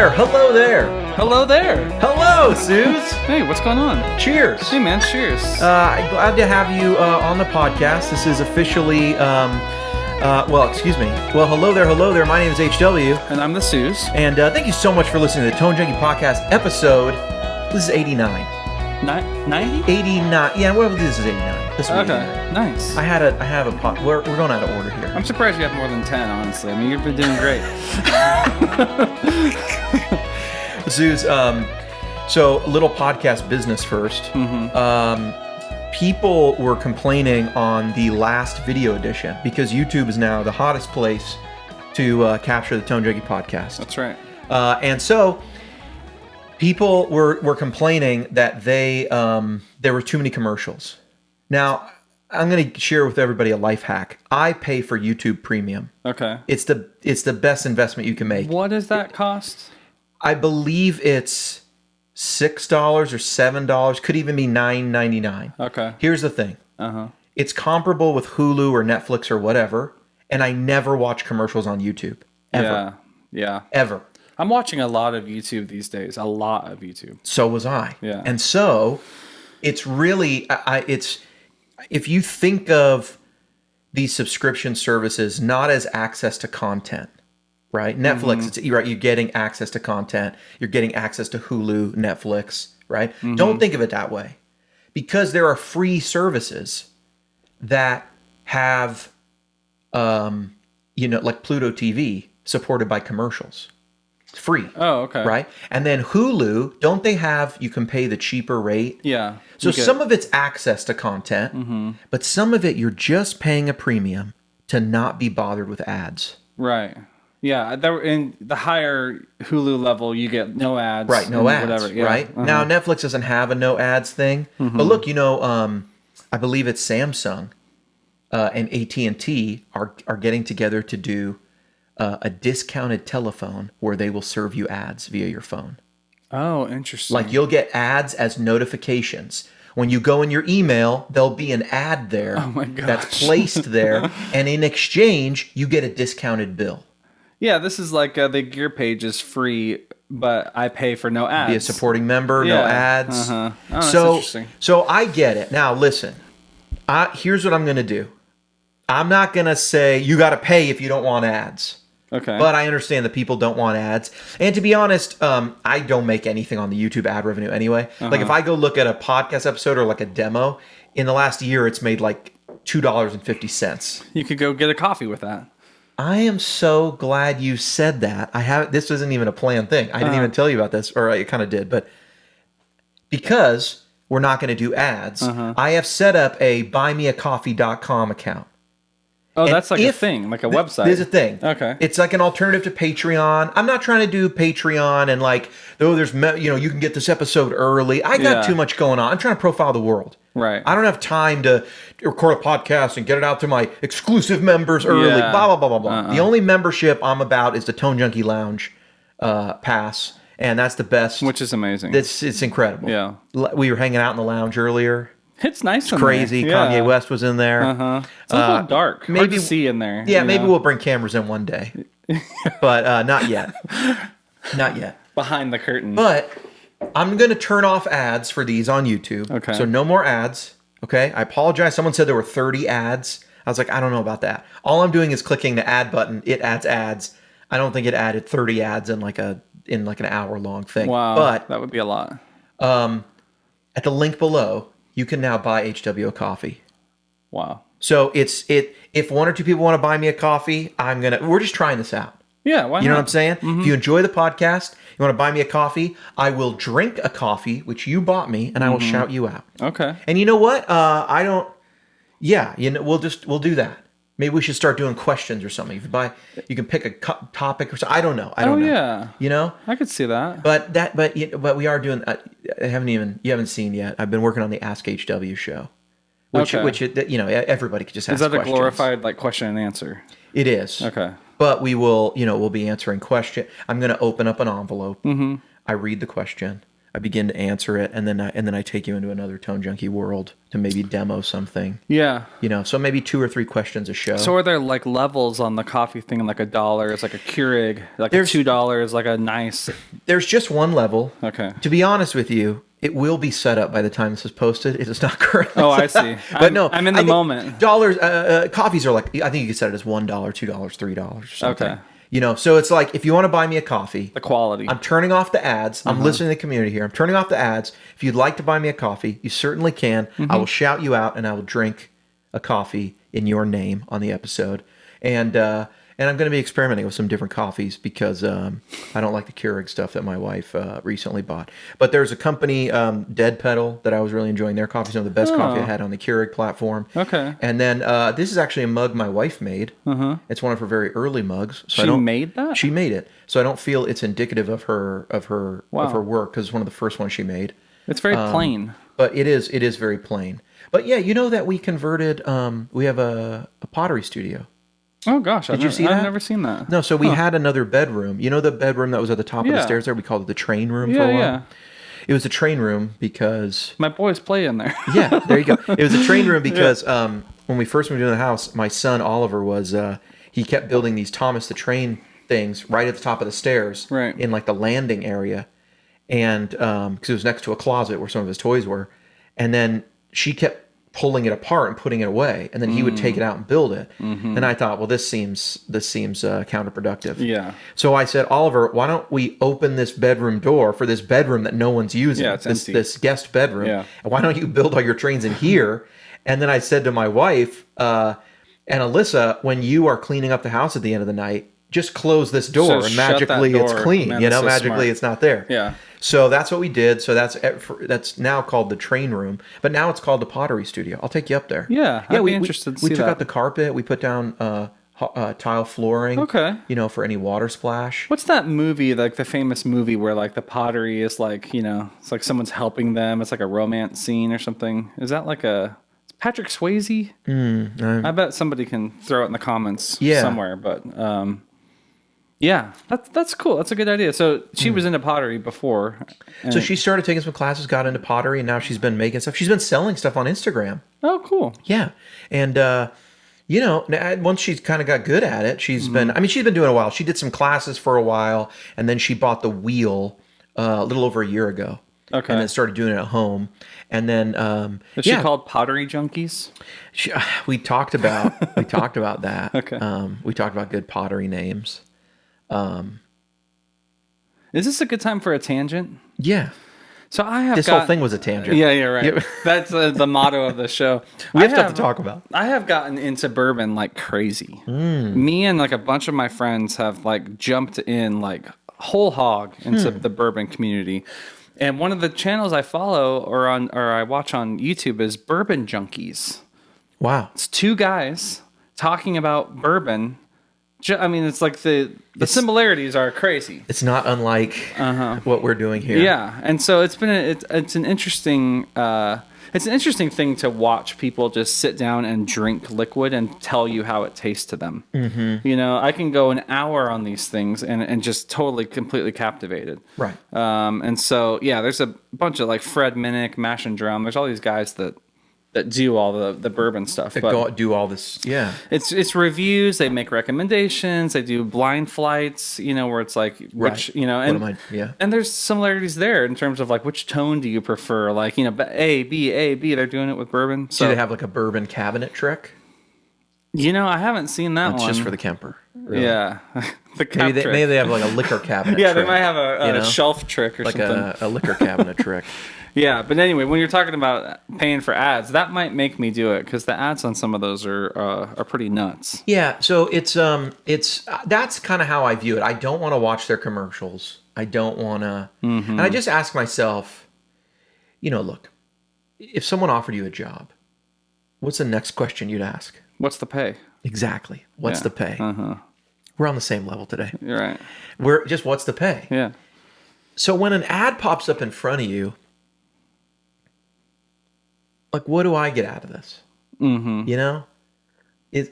there. Hello there. Hello there. Hello, Sooze. Hey, what's going on? Cheers. Hey, man, cheers. Glad to have you on the podcast. This is officially, excuse me. Well, hello there. My name is HW. And I'm the Sooze. And thank you so much for listening to the Tone Junkie Podcast episode. This is 89. 90? 89. Yeah, well, this is 89. This is Okay, 89. nice. I have a pot. We're going out of order here. I'm surprised you have more than 10, honestly. I mean, you've been doing great. Zeus, so a little podcast business first. Mm-hmm. People were complaining on the last video edition because YouTube is now the hottest place to capture the Tone Junkie podcast. That's right. And so people were complaining that there were too many commercials. Now, I'm going to share with everybody a life hack. I pay for YouTube Premium. Okay. It's the best investment you can make. What does that cost? I believe it's $6 or $7. Could even be $9.99. Okay. Here's the thing. Uh-huh. It's comparable with Hulu or Netflix or whatever, and I never watch commercials on YouTube. Ever. Yeah. Ever. I'm watching a lot of YouTube these days. A lot of YouTube. So was I. Yeah. And so it's really, if you think of these subscription services not as access to content, right? Netflix, you're getting access to content. You're getting access to Hulu, Netflix, right? Mm-hmm. Don't think of it that way. Because there are free services that have, like Pluto TV supported by commercials. It's free. Oh, okay. Right? And then Hulu, don't they have, you can pay the cheaper rate? Yeah. So some of it's access to content, but some of it you're just paying a premium to not be bothered with ads. Right. Yeah. In the higher Hulu level, you get no ads. Right, no ads, whatever. Yeah. right? Uh-huh. Now, Netflix doesn't have a no ads thing. But look, I believe it's Samsung and AT&T are getting together to do a discounted telephone where they will serve you ads via your phone. Oh, interesting. Like you'll get ads as notifications. When you go in your email, there'll be an ad there that's placed there. And in exchange, you get a discounted bill. Yeah, this is like the gear page is free, but I pay for no ads. Be a supporting member, no ads. Uh-huh. Oh, that's interesting. So I get it. Now, listen, here's what I'm going to do. I'm not going to say you got to pay if you don't want ads. Okay. But I understand that people don't want ads. And to be honest, I don't make anything on the YouTube ad revenue anyway. Like if I go look at a podcast episode or like a demo, in the last year, it's made like $2.50. You could go get a coffee with that. I am so glad you said that. This wasn't even a planned thing. I didn't even tell you about this, or I kind of did, but because we're not going to do ads, I have set up a buymeacoffee.com account. Oh, and that's like a thing, like a website. There's a thing. Okay. It's like an alternative to Patreon. I'm not trying to do Patreon and like, there's, you can get this episode early. I got too much going on. I'm trying to profile the world. Right. I don't have time to record a podcast and get it out to my exclusive members early. Yeah. Blah, blah, blah, blah, blah. The only membership I'm about is the Tone Junkie Lounge pass. And that's the best. Which is amazing. It's incredible. Yeah. We were hanging out in the lounge earlier. It's nice. It's crazy. There. Kanye West was in there. It's a little dark. Maybe, hard to see in there. Yeah, maybe we'll bring cameras in one day. But not yet. Not yet. Behind the curtain. But I'm going to turn off ads for these on YouTube. Okay. So no more ads. Okay. I apologize. Someone said there were 30 ads. I was like, I don't know about that. All I'm doing is clicking the ad button. It adds ads. I don't think it added 30 ads in like an hour long thing. Wow. But that would be a lot. At the link below, you can now buy HW a coffee. Wow. So if one or two people want to buy me a coffee, we're just trying this out. Yeah, why not? You know what I'm saying? If you enjoy the podcast, you want to buy me a coffee, I will drink a coffee, which you bought me, and I will shout you out. Okay. And you know what? We'll do that. Maybe we should start doing questions or something. You can pick a topic or something. I don't know. I don't know. Yeah. You know? I could see that. But we are doing. You haven't seen yet. I've been working on the Ask HW show, which everybody could just ask. Is that questions. a glorified like question and answer? It is. Okay. But we'll be answering questions. I'm going to open up an envelope. I read the question. I begin to answer it, and then I take you into another Tone Junkie world to maybe demo something. Yeah. So maybe 2 or 3 questions a show. So are there like levels on the coffee thing? Like $1 is like a Keurig, like $2 like a nice. There's just one level. Okay. To be honest with you, it will be set up by the time this is posted. It is not currently. Oh, I see. I'm in the moment. Dollars, coffees are like, I think you could set it as $1, $2, $3 or something. Okay. So it's like, if you want to buy me a coffee, The quality. I'm turning off the ads. I'm listening to the community here. I'm turning off the ads. If you'd like to buy me a coffee, you certainly can. I will shout you out, and I will drink a coffee in your name on the episode. And I'm going to be experimenting with some different coffees because I don't like the Keurig stuff that my wife recently bought. But there's a company, Dead Pedal, that I was really enjoying their coffee. Some of the best coffee I had on the Keurig platform. Okay. And then this is actually a mug my wife made. It's one of her very early mugs. So She made that? She made it. So I don't feel it's indicative of her work because it's one of the first ones she made. It's very plain. But it is very plain. But yeah, you know that we converted. We have a pottery studio. Oh gosh, Did you see that? I've never seen that. No, so we had another bedroom. You know the bedroom that was at the top of the stairs there? We called it the train room for a while. Yeah. It was a train room because my boys play in there. Yeah, there you go. It was a train room because when we first moved into the house, my son Oliver was he kept building these Thomas the Train things right at the top of the stairs, right, in like the landing area, and because it was next to a closet where some of his toys were, and then she kept pulling it apart and putting it away, and then he would take it out and build it. And I thought, well, this seems counterproductive. Yeah. So I said, Oliver, why don't we open this bedroom door for this bedroom that no one's using? Yeah, it's empty. This guest bedroom. Yeah. And why don't you build all your trains in here? And then I said to my wife and Alyssa, when you are cleaning up the house at the end of the night, just close this door and magically it's clean. Man, magically smart. It's not there. Yeah. So that's what we did. So that's now called the train room, but now it's called the pottery studio. I'll take you up there. Yeah, I'd be interested to see we took that. out the carpet. We put down tile flooring. Okay. For any water splash. What's that movie, like the famous movie where like the pottery is like, it's like someone's helping them. It's like a romance scene or something. Is that like Patrick Swayze? I bet somebody can throw it in the comments somewhere, but yeah, that's cool. That's a good idea. So she was into pottery before. So she started taking some classes, got into pottery, and now she's been making stuff. She's been selling stuff on Instagram. Oh, cool. Yeah. And, once she's kind of got good at it, she's been doing it a while. She did some classes for a while, and then she bought the wheel a little over a year ago. Okay. And then started doing it at home. And then, is she called Pottery Junkies? We talked about that. Okay. We talked about good pottery names. Is this a good time for a tangent? Yeah. So I have this whole thing was a tangent. Yeah, you're right. Yeah. That's the motto of the show. We have stuff to talk about. I have gotten into bourbon like crazy. Me and like a bunch of my friends have like jumped in like whole hog into the bourbon community. And one of the channels I follow or I watch on YouTube is Bourbon Junkies. Wow. It's 2 guys talking about bourbon. It's like the similarities are crazy. It's not unlike what we're doing here. Yeah, and so it's been it's an interesting thing to watch people just sit down and drink liquid and tell you how it tastes to them. I can go an hour on these things and just totally completely captivated. Right. And so there's a bunch of like Fred Minnick, Mash and Drum. There's all these guys that do all the bourbon stuff. Do all this, yeah. It's reviews. They make recommendations. They do blind flights. Where it's like which and there's similarities there in terms of like which tone do you prefer? Like A B. They're doing it with bourbon. So do they have like a bourbon cabinet trick? I haven't seen that one. It's just for the Kemper. Really. Yeah, maybe they have like a liquor cabinet. Yeah, trick, they might have a shelf trick or like something. Like a liquor cabinet trick. Yeah, but anyway, when you're talking about paying for ads, that might make me do it because the ads on some of those are pretty nuts. Yeah, so it's that's kind of how I view it. I don't want to watch their commercials. I don't want to, and I just ask myself, look, if someone offered you a job, what's the next question you'd ask? What's the pay? Exactly. What's the pay? We're on the same level today. You're right. We're just what's the pay? Yeah. So when an ad pops up in front of you, like, what do I get out of this?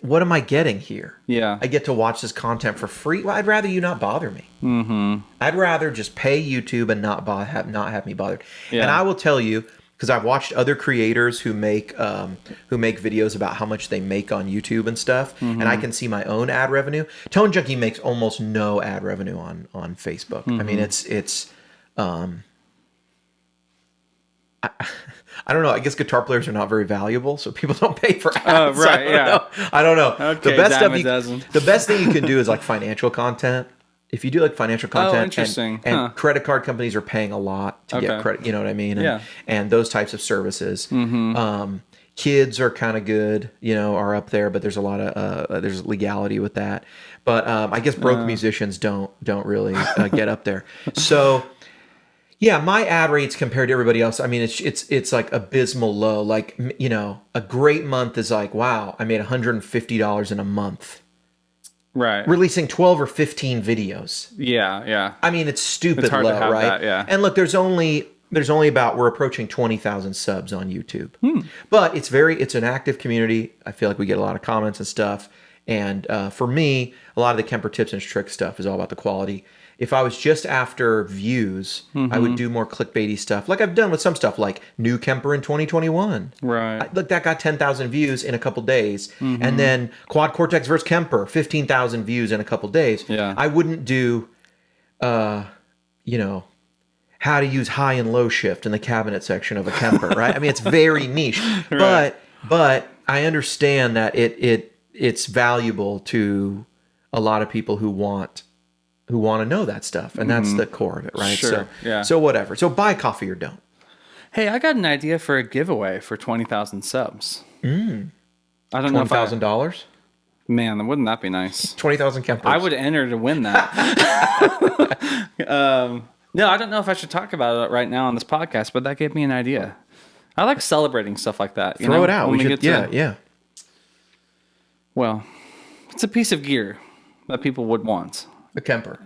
what am I getting here? Yeah. I get to watch this content for free. Well, I'd rather you not bother me. Mm-hmm. I'd rather just pay YouTube and not have me bothered. Yeah. And I will tell you, because I've watched other creators who make videos about how much they make on YouTube and stuff, and I can see my own ad revenue. Tone Junkie makes almost no ad revenue on Facebook. I mean, it's I don't know. I guess guitar players are not very valuable, so people don't pay for ads. Right, I don't know. Okay, the best thing you can do is like financial content. If you do like financial content, interesting. and credit card companies are paying a lot to get credit, you know what I mean? And those types of services. Kids are kind of good, are up there, but there's a lot of there's legality with that. But I guess broke musicians don't really get up there. So. Yeah, my ad rates compared to everybody else, I mean, it's like abysmal low. Like, a great month is like, wow, I made $150 in a month. Right. Releasing 12 or 15 videos. Yeah. I mean, it's stupid It's hard low, to have right? that, yeah. And look, there's only about, we're approaching 20,000 subs on YouTube. But it's an active community. I feel like we get a lot of comments and stuff. And for me, a lot of the Kemper tips and tricks stuff is all about the quality. If I was just after views, I would do more clickbaity stuff, like I've done with some stuff, like new Kemper in 2021. Right. Look, that got 10,000 views in a couple days, and then Quad Cortex versus Kemper, 15,000 views in a couple days. Yeah. I wouldn't do, how to use high and low shift in the cabinet section of a Kemper, right? I mean, it's very niche, Right. but I understand that it's valuable to a lot of people who want to know that stuff, and that's the core of it, right? Sure, yeah. So whatever. So buy coffee or don't. Hey, I got an idea for a giveaway for 20,000 subs. I don't know if $20,000. Man, wouldn't that be nice? 20,000 Kempers. I would enter to win that. No, I don't know if I should talk about it right now on this podcast, but that gave me an idea. I like celebrating stuff like that. Throw it out. When We should, yeah. Well, it's a piece of gear that people would want. A Kemper.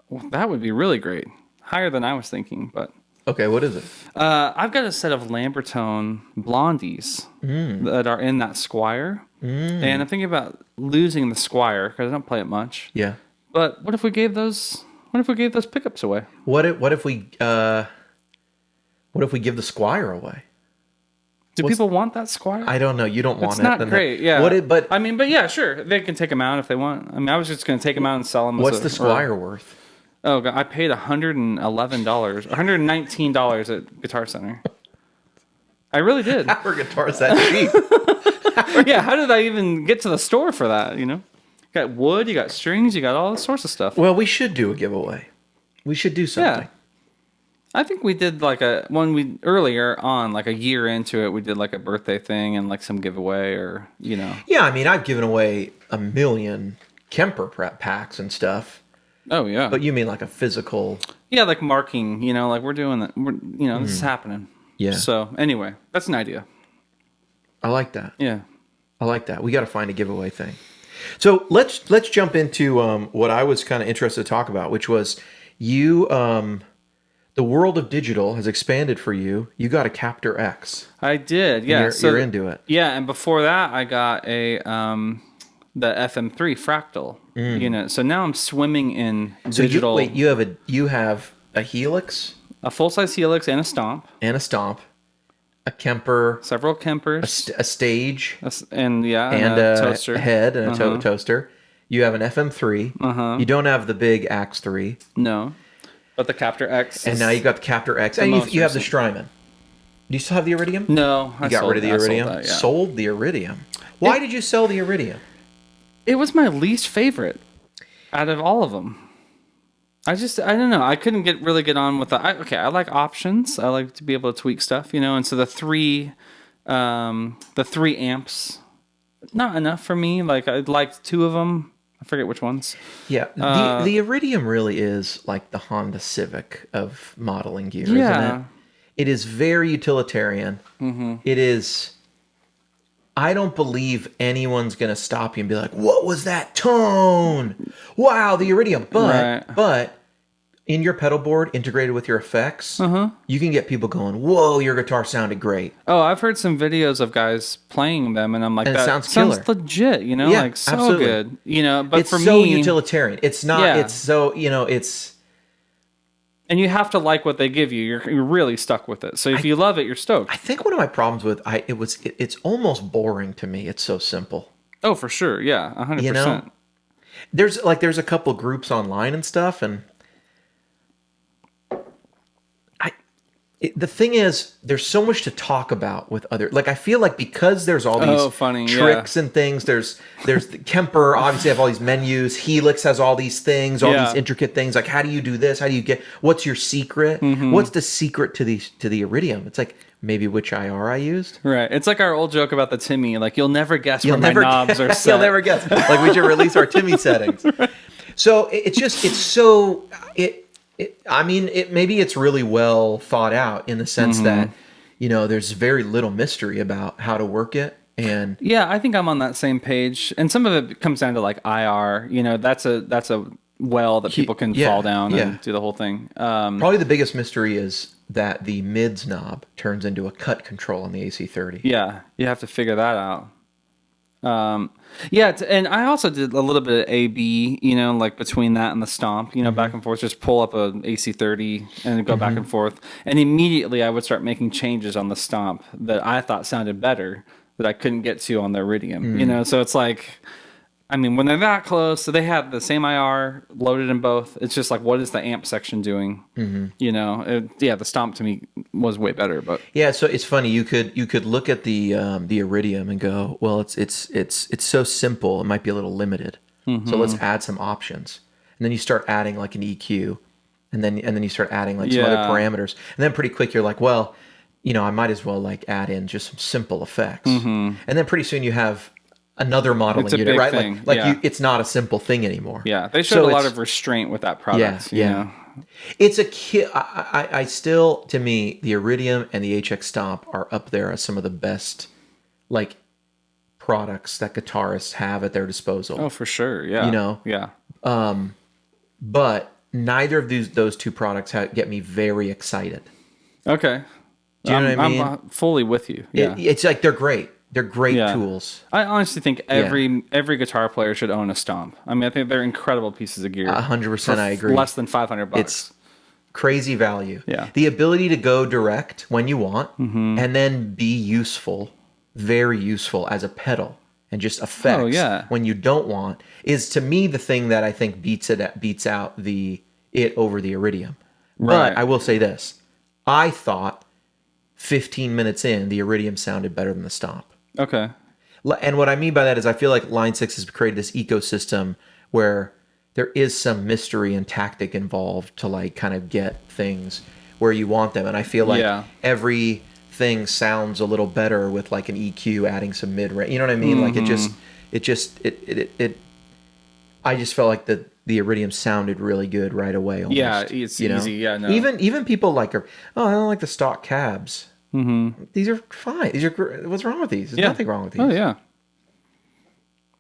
Well, that would be really great. Higher than I was thinking, but... Okay, what is it? I've got a set of Lambertone Blondies that are in that Squire. And I'm thinking about losing the Squire because I don't play it much. Yeah. But what if we gave those pickups away? What if we give the Squire away? Do people want that Squire? I don't know. You don't want it's it. Not great. Yeah. But yeah, sure. They can take them out if they want. I mean, I was just going to take them out and sell them. What's the Squire worth? Oh, God, I paid $111, $119 at Guitar Center. I really did. How are guitars that cheap? Yeah, how did I even get to the store for that? You got wood, you got strings, you got all sorts of stuff. Well, we should do a giveaway. We should do something. Yeah. I think we did earlier on, like a year into it, we did like a birthday thing and like some giveaway or. Yeah, I mean, I've given away 1 million Kemper prep packs and stuff. Oh yeah. But you mean like a physical? Yeah, like marking. Like we're doing that. This is happening. Yeah. So anyway, that's an idea. I like that. Yeah. I like that. We got to find a giveaway thing. So let's jump into what I was kind of interested to talk about, which was you. The world of digital has expanded for you. You got a Captor X. I did. Yeah. You're into it. Yeah, and before that, I got the FM3 Fractal unit. So now I'm swimming in digital. You have a Helix, a full-size Helix, and a Stomp, a Kemper, several Kempers, a stage, and a toaster, a head, and a toaster. You have an FM3. You don't have the big Axe 3. No, but the Captor X. And now you got the Captor X, and you have the Strymon. Do you still have the Iridium? No, I got rid of the Iridium. Sold the Iridium. Why did you sell the Iridium? It was my least favorite out of all of them. I don't know. I couldn't really get on with the. I like options. I like to be able to tweak stuff, And so the three amps, not enough for me. Like I liked 2 of them. I forget which ones. Yeah, the Iridium really is like the Honda Civic of modeling gear, isn't it? It is very utilitarian. It is. I don't believe anyone's going to stop you and be like, what was that tone? Wow, the Iridium. But, in your pedal board integrated with your effects, you can get people going, whoa, your guitar sounded great. Oh, I've heard some videos of guys playing them, and I'm like, And it that sounds sounds killer. legit, you know, Yeah, like so absolutely. good, you know. But It's for so me, utilitarian. It's not, Yeah. it's so, it's... and you have to like what they give you. You're really stuck with it. So if you love it, you're stoked. I think one of my problems with it's almost boring to me. It's so simple. Oh, for sure. Yeah, 100%. You know? There's a couple groups online and stuff, and the thing is, there's so much to talk about with other. Like I feel like because there's all these tricks and things. There's the Kemper obviously have all these menus. Helix has all these things, all these intricate things. Like how do you do this? How do you get? What's your secret? What's the secret to the Iridium? It's like maybe which IR I used. Right. It's like our old joke about the Timmy. Like you'll never guess where my knobs are set. You'll never guess. Like we should release our Timmy settings. So I mean, maybe it's really well thought out in the sense that, there's very little mystery about how to work it. And yeah, I think I'm on that same page. And some of it comes down to like IR, that's a well that people can fall down and do the whole thing. Probably the biggest mystery is that the mids knob turns into a cut control on the AC30. Yeah, you have to figure that out. And I also did a little bit of AB, like between that and the stomp, back and forth, just pull up a AC30 and go back and forth. And immediately I would start making changes on the stomp that I thought sounded better that I couldn't get to on the Iridium, so it's like, I mean, when they're that close, so they have the same IR loaded in both. It's just like, what is the amp section doing? The stomp to me was way better, but yeah. So it's funny. You could look at the Iridium and go, well, it's so simple. It might be a little limited. So let's add some options, and then you start adding like an EQ, and then you start adding like some other parameters, and then pretty quick you're like, well, I might as well like add in just some simple effects, and then pretty soon you have another modeling unit, right? Thing. It's not a simple thing anymore. Yeah, they showed a lot of restraint with that product. Yeah. It's a kit. I still, to me, the Iridium and the HX Stomp are up there as some of the best, like, products that guitarists have at their disposal. Oh, for sure. Yeah. Yeah. But neither of those two products get me very excited. Okay. Do you know what I mean? I'm fully with you. Yeah. It's like they're great. They're great tools. I honestly think every guitar player should own a Stomp. I mean, I think they're incredible pieces of gear. 100%, I agree. Less than $500. It's crazy value. Yeah. The ability to go direct when you want, and then be useful, very useful as a pedal and just effects when you don't want, is to me the thing that I think beats out it over the Iridium. Right. But I will say this: I thought 15 minutes in, the Iridium sounded better than the Stomp. Okay. And what I mean by that is I feel like Line 6 has created this ecosystem where there is some mystery and tactic involved to like kind of get things where you want them. And I feel like everything sounds a little better with like an EQ adding some mid-range. You know what I mean? Like I just felt like the Iridium sounded really good right away. Almost, yeah, it's easy. Yeah, no. Even people like, I don't like the stock cabs. These are fine. What's wrong with these? There's nothing wrong with these. Oh yeah.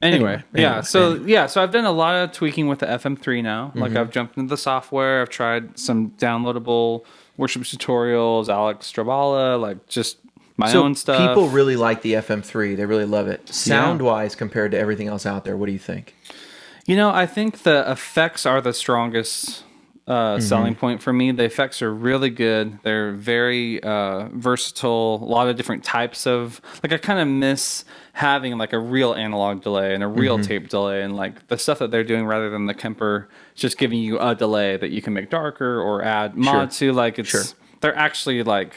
Anyway. So I've done a lot of tweaking with the FM3 now. Like I've jumped into the software. I've tried some downloadable worship tutorials, Alex Strabala, like just my own stuff. People really like the FM3. They really love it. Sound-wise, compared to everything else out there, what do you think? I think the effects are the strongest selling point for me. The effects are really good. They're very versatile. A lot of different types of, like, I kind of miss having like a real analog delay and a real tape delay, and like the stuff that they're doing rather than the Kemper just giving you a delay that you can make darker or add mod to. Like they're actually like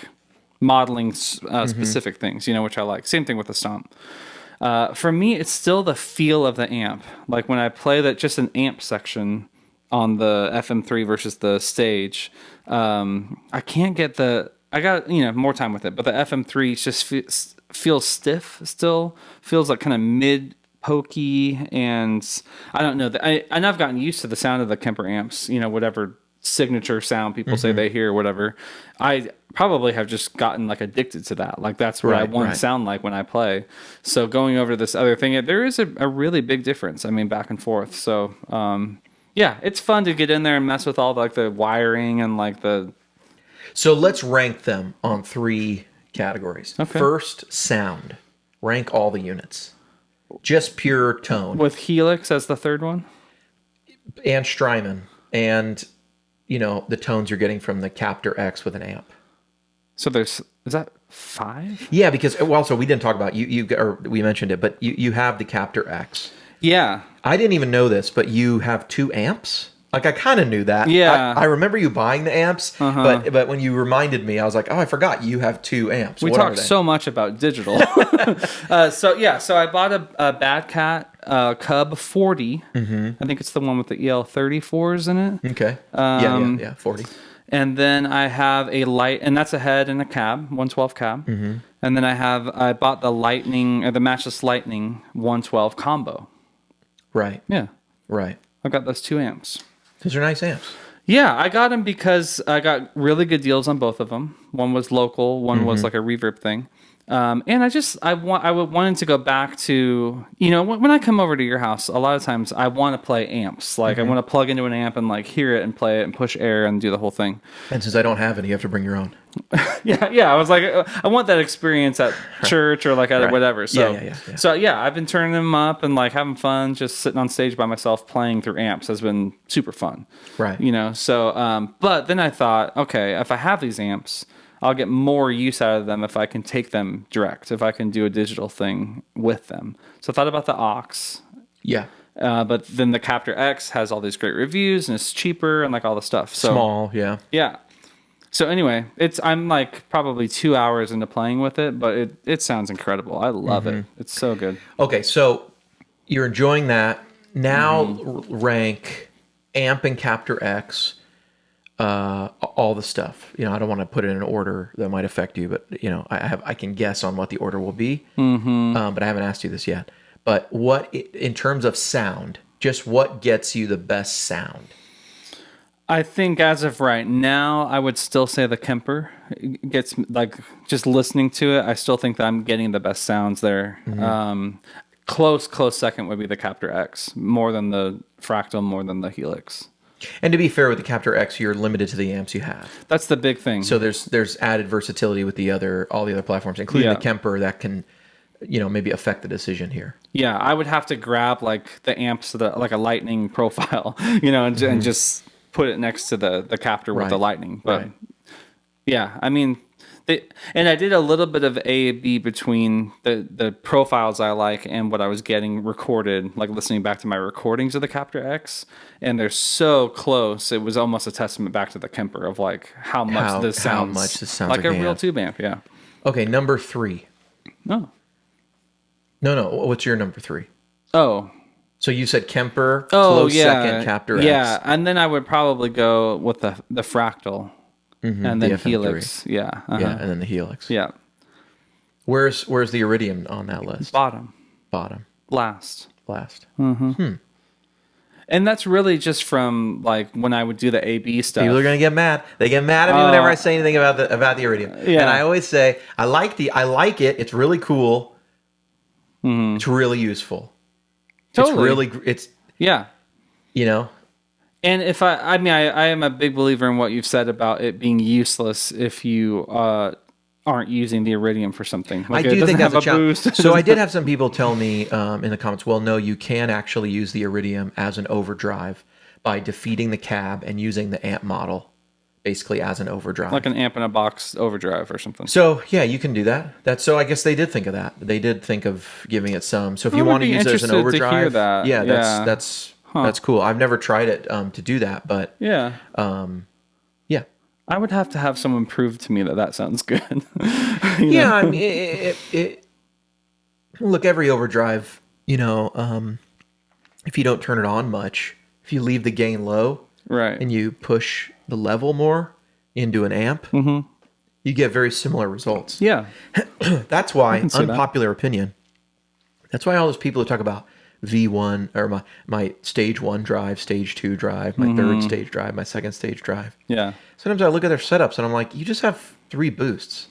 modeling specific things, which I like. Same thing with the Stomp. For me, it's still the feel of the amp. Like when I play that, just an amp section on the FM3 versus the stage, I can't get I got, more time with it, but the FM3 just feels stiff still, feels like kind of mid pokey, and I don't know. And I've gotten used to the sound of the Kemper amps, whatever signature sound people say they hear, whatever. I probably have just gotten like addicted to that. Like that's what I want to sound like when I play. So going over to this other thing, there is a really big difference. I mean, back and forth. So Yeah, it's fun to get in there and mess with all like the wiring and like the. So let's rank them on 3 categories. Okay. First, sound. Rank all the units. Just pure tone. With Helix as the third one? And Strymon. And, the tones you're getting from the Captor X with an amp. So is that 5? Yeah, because, so we didn't talk about, or we mentioned it, but you have the Captor X. Yeah. I didn't even know this, but you have 2 amps? Like, I kind of knew that. Yeah. I remember you buying the amps, but when you reminded me, I was like, oh, I forgot you have 2 amps. We talked so much about digital. So I bought a Bad Cat Cub 40. Mm-hmm. I think it's the one with the EL34s in it. Okay. Yeah, 40. And then I have a light, and that's a head and a cab, 112 cab. Mm-hmm. And then I bought the the Matchless Lightning 112 combo. Right. Yeah. Right. I got those 2 amps. Those are nice amps. Yeah, I got them because I got really good deals on both of them. One was local, one was like a reverb thing. And I wanted to go back to, when I come over to your house, a lot of times I want to play amps. Like I want to plug into an amp and like hear it and play it and push air and do the whole thing. And since I don't have any, you have to bring your own. Yeah. I was like, I want that experience at church or like at whatever. So, I've been turning them up and like having fun. Just sitting on stage by myself playing through amps has been super fun. Right. But then I thought, okay, if I have these amps, I'll get more use out of them if I can take them direct, if I can do a digital thing with them. So I thought about the aux. Yeah. But then the Captor X has all these great reviews and it's cheaper and like all the stuff. So, small, yeah. Yeah. So anyway, I'm like probably 2 hours into playing with it, but it sounds incredible. I love it. It's so good. Okay, so you're enjoying that. Now rank amp and Captor X, all the stuff. I don't want to put it in an order that might affect you, but I can guess on what the order will be. But I haven't asked you this yet. But what, in terms of sound, just what gets you the best sound? I think as of right now, I would still say the Kemper gets, like, just listening to it, I still think that I'm getting the best sounds there. Close second would be the Captor X, more than the Fractal, more than the Helix. And to be fair with the Captor X, you're limited to the amps you have. That's the big thing. So there's added versatility with all the other platforms, including the Kemper, that can, maybe affect the decision here. Yeah, I would have to grab like the amps, like a Lightning profile, and just put it next to the Captor with the Lightning. But yeah, I mean, and I did a little bit of A/B between the profiles I like and what I was getting recorded, like listening back to my recordings of the Captor X, and they're so close. It was almost a testament back to the Kemper of like how much this sounds like a real tube amp. Yeah. Okay, number 3. No. What's your number 3? Oh. So you said Kemper, close second, Captor X. Yeah, and then I would probably go with the Fractal, and then Helix. Yeah, yeah, and then the Helix. Yeah. Where's the Iridium on that list? Bottom. Last. And that's really just from like when I would do the A/B stuff. People are gonna get mad. They get mad at me whenever I say anything about the Iridium. Yeah. And I always say I like it. It's really cool. It's really useful. Totally. It's yeah. And if I am a big believer in what you've said about it being useless if you aren't using the Iridium for something. Like, I do think that's a challenge. So I did have some people tell me in the comments, well, no, you can actually use the Iridium as an overdrive by defeating the cab and using the amp model basically as an overdrive. Like an amp in a box overdrive or something. So yeah, you can do that. So I guess they did think of that. They did think of giving it some. So if you want to use it as an overdrive, to hear that. Yeah, that's cool. I've never tried it to do that, but yeah. Yeah. I would have to have someone prove to me that sounds good. Yeah, I mean, look, every overdrive, if you don't turn it on much, if you leave the gain low, right, and you push the level more into an amp, you get very similar results. Yeah. That's why, unpopular opinion, that's why all those people who talk about V1 or my stage 1 drive, stage 2 drive, my third stage drive, my second stage drive. Yeah. Sometimes I look at their setups and I'm like, you just have 3 boosts.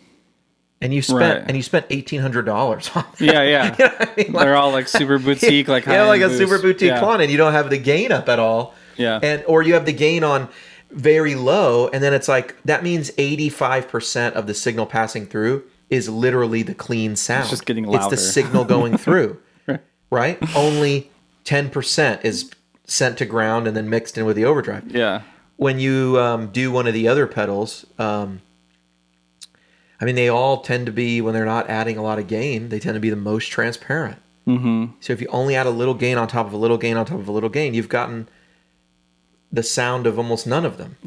And you spent $1,800 on them. Yeah. You know what I mean? Like, they're all like super boutique, like like a boost. super boutique one, and you don't have the gain up at all. And or you have the gain on very low, and then it's like that means 85% of the signal passing through is literally the clean sound. It's just getting louder. It's the signal going through, right? Only 10% is sent to ground and then mixed in with the overdrive. Yeah. When you do one of the other pedals, I mean, they all tend to be, when they're not adding a lot of gain, they tend to be the most transparent. Mm-hmm. So if you only add a little gain on top of a little gain on top of a little gain, you've gotten the sound of almost none of them.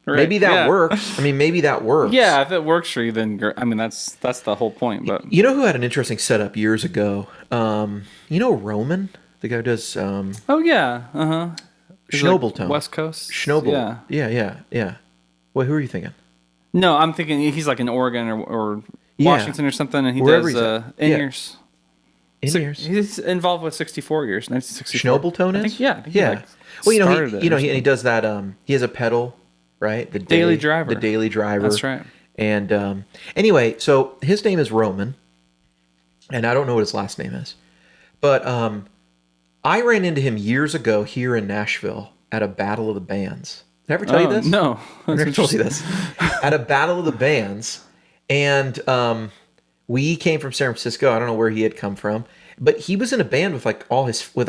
Right. Maybe that works. I mean, maybe that works. Yeah, if it works for you, then I mean that's the whole point. But you know who had an interesting setup years ago? You know Roman, the guy who does. Oh yeah, Schnobeltone, like West Coast. Schnobel. Yeah. Well, who are you thinking? No, I'm thinking he's like in Oregon or Washington or something, and he wherever does in-ears. In-ears. He's involved with 64 years, 1964. Schnobeltone is? Yeah. Well, he does that. He has a pedal, right? The Daily Driver. The Daily Driver. That's right. And anyway, so his name is Roman, and I don't know what his last name is, but I ran into him years ago here in Nashville at a Battle of the Bands. Did I ever tell you this? No. I never told you this. At a Battle of the Bands, and we came from San Francisco. I don't know where he had come from, but he was in a band with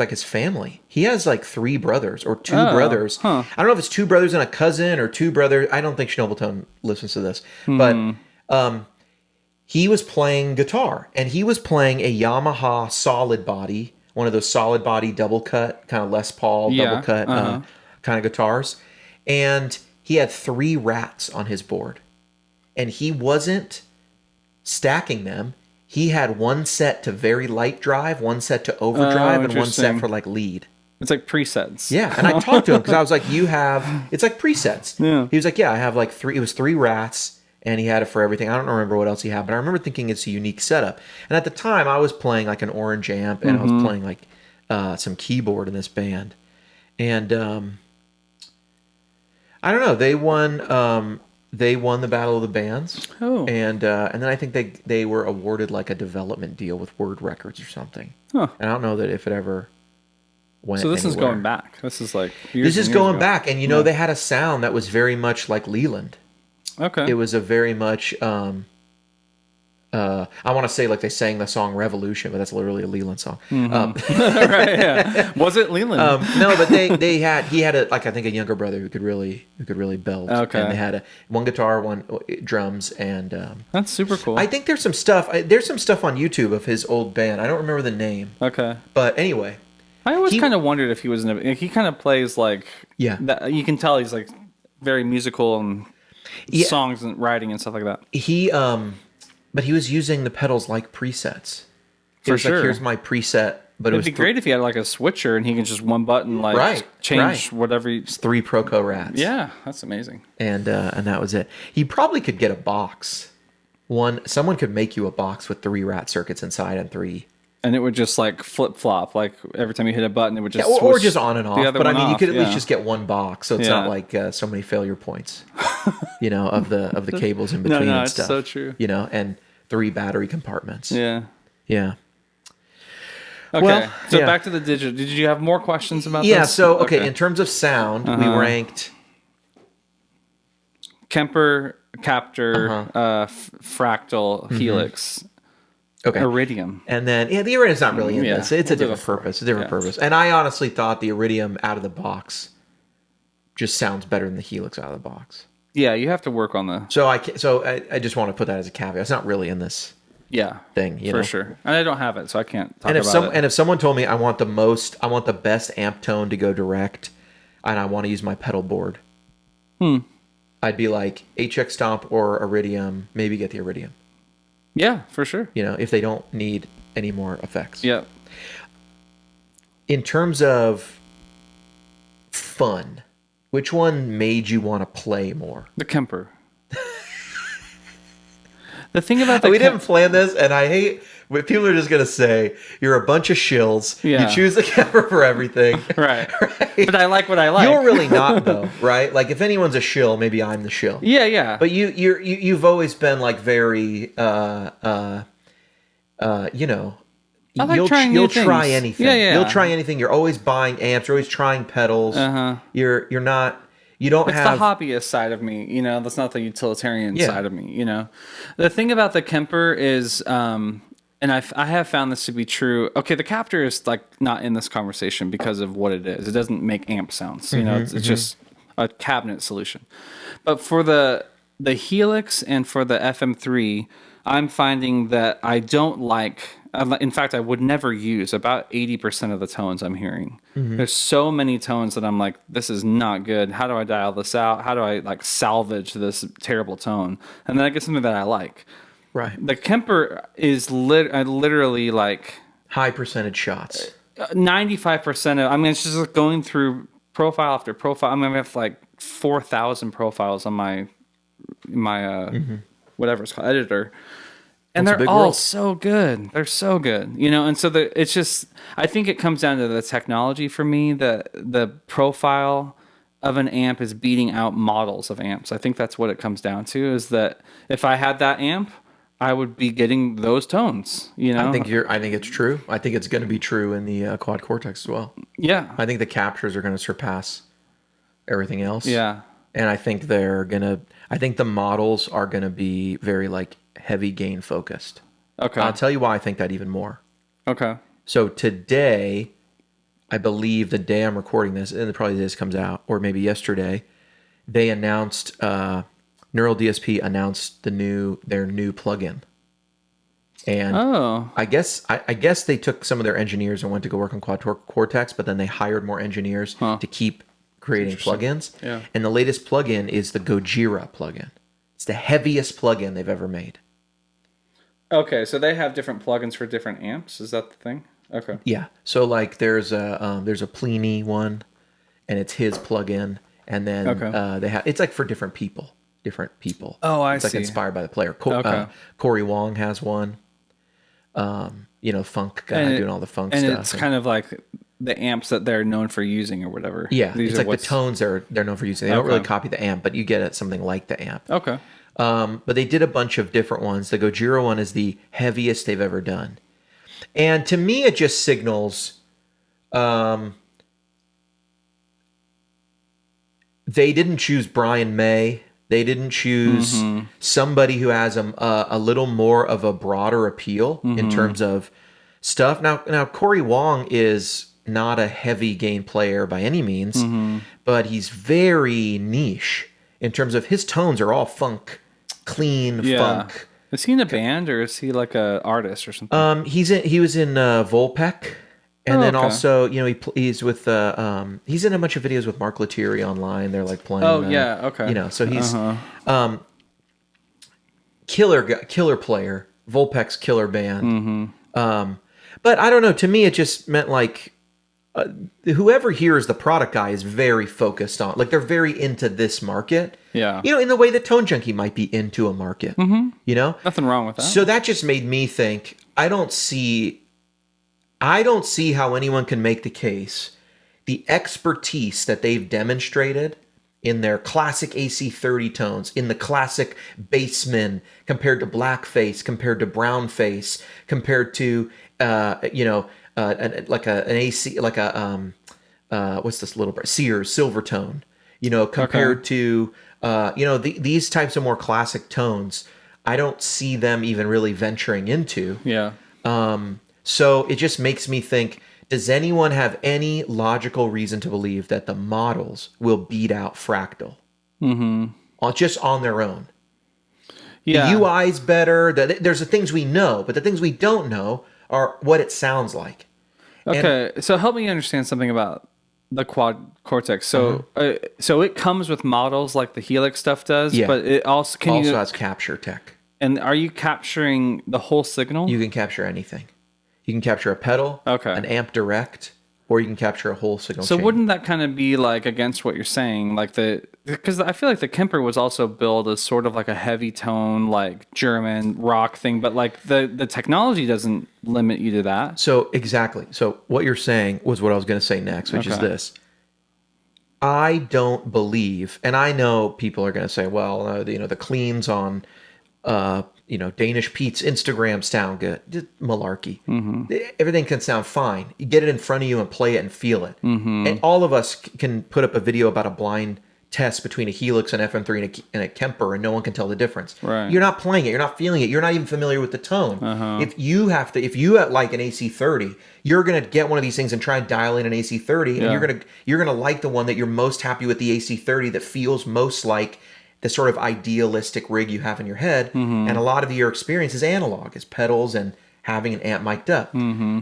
his family. He has like 3 brothers or 2 brothers. Huh. I don't know if it's 2 brothers and a cousin or 2 brothers. I don't think Schnobeltone listens to this, but he was playing guitar, and he was playing a Yamaha solid body, one of those solid body double cut kind of Les Paul double cut kind of guitars, and he had 3 rats on his board, and he wasn't stacking them. He had one set to very light drive, one set to overdrive, and one set for like lead. It's like presets. Yeah, and I talked to him because I was like, it's like presets. Yeah. He was like, yeah, I have like 3, it was 3 rats, and he had it for everything. I don't remember what else he had, but I remember thinking it's a unique setup. And at the time, I was playing like an orange amp, and I was playing like some keyboard in this band. And I don't know, they won the Battle of the Bands. Oh. And then I think they were awarded like a development deal with Word Records or something. Huh. And I don't know that if it ever went So this anywhere. is going back. This is like This is going back, and they had a sound that was very much like Leland. Okay. It was a very much I want to say like they sang the song Revolution, but that's literally a Leland song. Right, yeah. Was it Leland? No, but he had I think a younger brother who could really belt. Okay. And they had one guitar, one drums, and that's super cool. I think there's some stuff on YouTube of his old band. I don't remember the name. Okay. But anyway, I always kind of wondered if he was he kind of plays like that, you can tell he's like very musical and songs and writing and stuff like that. But he was using the pedals like presets. It was sure. like, here's my preset. But it'd be great if he had like a switcher and he can just one button change whatever. It's 3 Proco rats. Yeah, that's amazing. And that was it. He probably could get a box. Someone could make you a box with 3 rat circuits inside and 3. And it would just like flip flop. Like every time you hit a button, it would just or just on and off. But I mean, you could at least yeah. just get one box, so it's not like so many failure points. Of the cables in between and stuff. No, it's so true. And 3 battery compartments. Yeah. Yeah. Okay. Well, so back to the digital. Did you have more questions about this? Yeah. So okay, in terms of sound, we ranked Kemper, Captor, Fractal, Helix. Okay. Iridium. And then, the Iridium's not really in this. It's a different purpose. Purpose. And I honestly thought the Iridium out of the box just sounds better than the Helix out of the box. Yeah, you have to work on the... So I just want to put that as a caveat. It's not really in this thing, for sure. And I don't have it, so I can't talk about it. And if someone told me I want the best amp tone to go direct, and I want to use my pedal board, I'd be like, HX Stomp or Iridium, maybe get the Iridium. Yeah, for sure. If they don't need any more effects. Yeah. In terms of fun, which one made you want to play more? The Kemper. The thing about we didn't plan this, and I hate when people are just going to say, you're a bunch of shills. Yeah. You choose the Kemper for everything. Right. But I like what I like. You're really not, though, right? Like, if anyone's a shill, maybe I'm the shill. Yeah. But you've always been, like, very, I like trying new You'll things. try anything. Yeah. You'll try anything. You're always buying amps. You're always trying pedals. You're not. You don't It's have the hobbyist side of me, that's not the utilitarian side of me, The thing about the Kemper is, and I have found this to be true. Okay, the Captor is like not in this conversation because of what it is. It doesn't make amp sounds, it's just a cabinet solution. But for the Helix and for the FM3, I'm finding that I don't like. In fact, I would never use about 80% of the tones I'm hearing. There's so many tones that I'm like, this is not good. How do I dial this out? How do I like salvage this terrible tone? And then I get something that I like. right The Kemper is literally like high percentage shots. 95% of. I mean, it's just like going through profile after profile. I mean, I have like 4,000 profiles on my whatever it's called, editor. And they're all so good. They're so good, And so it's just, I think it comes down to the technology for me. The profile of an amp is beating out models of amps. I think that's what it comes down to. Is that if I had that amp, I would be getting those tones. I think it's true. I think it's going to be true in the Quad Cortex as well. Yeah. I think the captures are going to surpass everything else. Yeah. And I think I think the models are going to be very like heavy gain focused. Okay. I'll tell you why I think that even more. Okay. So today, I believe the day I'm recording this, and probably this comes out, or maybe yesterday, they announced, Neural DSP announced their new plugin. And I guess they took some of their engineers and went to go work on Quad Cortex, but then they hired more engineers to keep creating plugins. Yeah. And the latest plugin is the Gojira plugin. It's the heaviest plugin they've ever made. Okay, so they have different plugins for different amps. Is that the thing? Okay. Yeah. So like there's a Pliny one, and it's his plugin, and then they have it's like for different people. Oh, I see. It's like inspired by the player. Corey Wong has one. Funk guy doing all the funk stuff. And it's kind of like the amps that they're known for using or whatever. Yeah, it's like the tones they're known for using. They don't really copy the amp, but you get something like the amp. Okay. But they did a bunch of different ones. The Gojira one is the heaviest they've ever done. And to me, it just signals they didn't choose Brian May. They didn't choose somebody who has a little more of a broader appeal in terms of stuff. Now Corey Wong is not a heavy gain player by any means, but he's very niche in terms of his tones are all funk. Clean funk. Is he in a band or is he like a artist or something? He was in Volpec, and then also he's with he's in a bunch of videos with Mark Lettieri online. They're like playing. Oh yeah, okay. So he's killer player. Volpec's killer band. But I don't know. To me, it just meant like whoever here is the product guy is very focused on, like they're very into this market. Yeah. In the way that Tone Junkie might be into a market. Nothing wrong with that. So that just made me think, I don't see how anyone can make the case the expertise that they've demonstrated in their classic AC30 tones, in the classic Bassman, compared to Blackface, compared to Brownface, compared to what's this little Sears Silvertone, compared to these types of more classic tones. I don't see them even really venturing into. Yeah. So it just makes me think, does anyone have any logical reason to believe that the models will beat out Fractal? Just on their own. Yeah. The UI's better. There's the things we know, but the things we don't know are what it sounds like. Okay, so help me understand something about the Quad Cortex. So, so it comes with models like the Helix stuff does, but it also has capture tech. And are you capturing the whole signal? You can capture anything. You can capture a pedal, an amp direct, or you can capture a whole signal. So chain. wouldn't that kind of be like against what you're saying? Like because I feel like the Kemper was also billed as sort of like a heavy tone, like German rock thing, but like the technology doesn't limit you to that. So exactly. So what you're saying was what I was going to say next, which is this. I don't believe, and I know people are going to say, well, the cleans on Danish Pete's Instagram sound good. Just malarkey. Everything can sound fine. You get it in front of you and play it and feel it. And all of us can put up a video about a blind test between a Helix and FM3 and a Kemper, and no one can tell the difference. Right. You're not playing it. You're not feeling it. You're not even familiar with the tone. If you like an AC30, you're gonna get one of these things and try and dial in an AC30, and you're gonna like the one that you're most happy with, the AC30 that feels most like the sort of idealistic rig you have in your head. And a lot of your experience is analog, is pedals and having an amp mic'd up.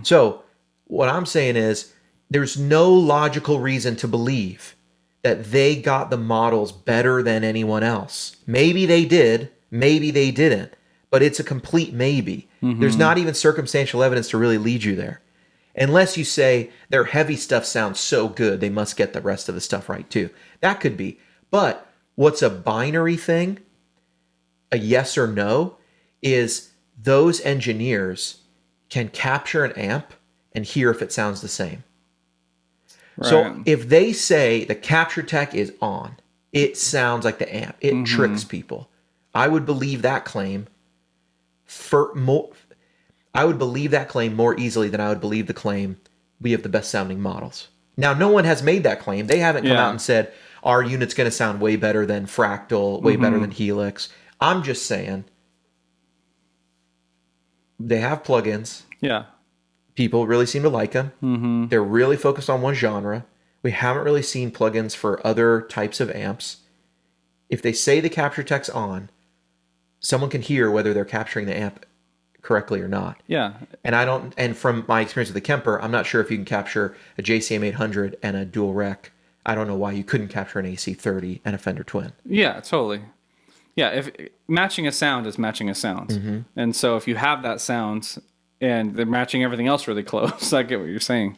So what I'm saying is there's no logical reason to believe that they got the models better than anyone else. Maybe they did, maybe they didn't, but it's a complete maybe. There's not even circumstantial evidence to really lead you there. Unless you say their heavy stuff sounds so good, they must get the rest of the stuff right too. That could be. But what's a binary thing, a yes or no, is those engineers can capture an amp and hear if it sounds the same. Right. So if they say the capture tech is on, it sounds like the amp, it tricks people. I would believe that claim more easily than I would believe the claim we have the best sounding models. Now, no one has made that claim. They haven't come out and said our unit's going to sound way better than Fractal, way better than Helix. I'm just saying they have plugins. Yeah. People really seem to like them. They're really focused on one genre. We haven't really seen plugins for other types of amps. If they say the capture tech's on, someone can hear whether they're capturing the amp correctly or not. Yeah. And from my experience with the Kemper, I'm not sure if you can capture a JCM 800 and a dual rec. I don't know why you couldn't capture an AC30 and a Fender Twin. Yeah, totally. Yeah, if matching a sound is matching a sound. And so if you have that sound and they're matching everything else really close, I get what you're saying,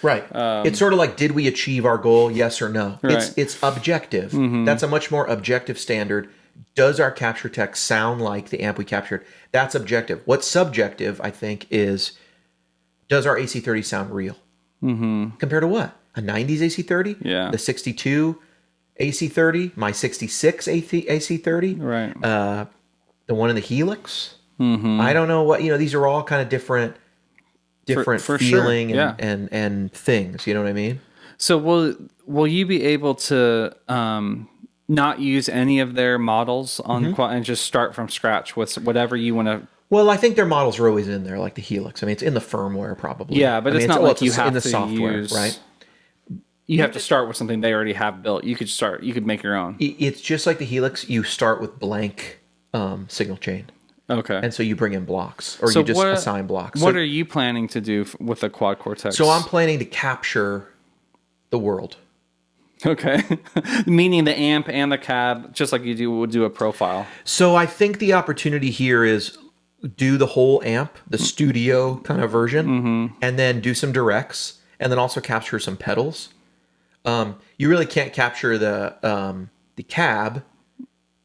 Right. It's sort of like, did we achieve our goal? Yes or no? Right. It's objective. That's a much more objective standard. Does our capture tech sound like the amp we captured? That's objective. What's subjective, I think, is does our AC30 sound real? Compared to what? A 90s AC30? Yeah. The 62 AC30? My 66 AC30? Right. The one in the Helix? I don't know what, these are all kind of different for feeling sure. and things. You know what I mean? So will you be able to not use any of their models on Quad and just start from scratch with whatever you want to? Well, I think their models are always in there, like the Helix. I mean, it's in the firmware probably. Yeah, but it's not like you have in the to software, use, right? You have to start with something they already have built. You could make your own. It's just like the Helix. You start with blank signal chain. Okay. And so you bring in blocks, or you just assign blocks. What are you planning to do with the Quad Cortex? So I'm planning to capture the world. Okay. Meaning the amp and the cab, just like you would do a profile. So I think the opportunity here is do the whole amp, the studio kind of version, and then do some directs, and then also capture some pedals. You really can't capture the cab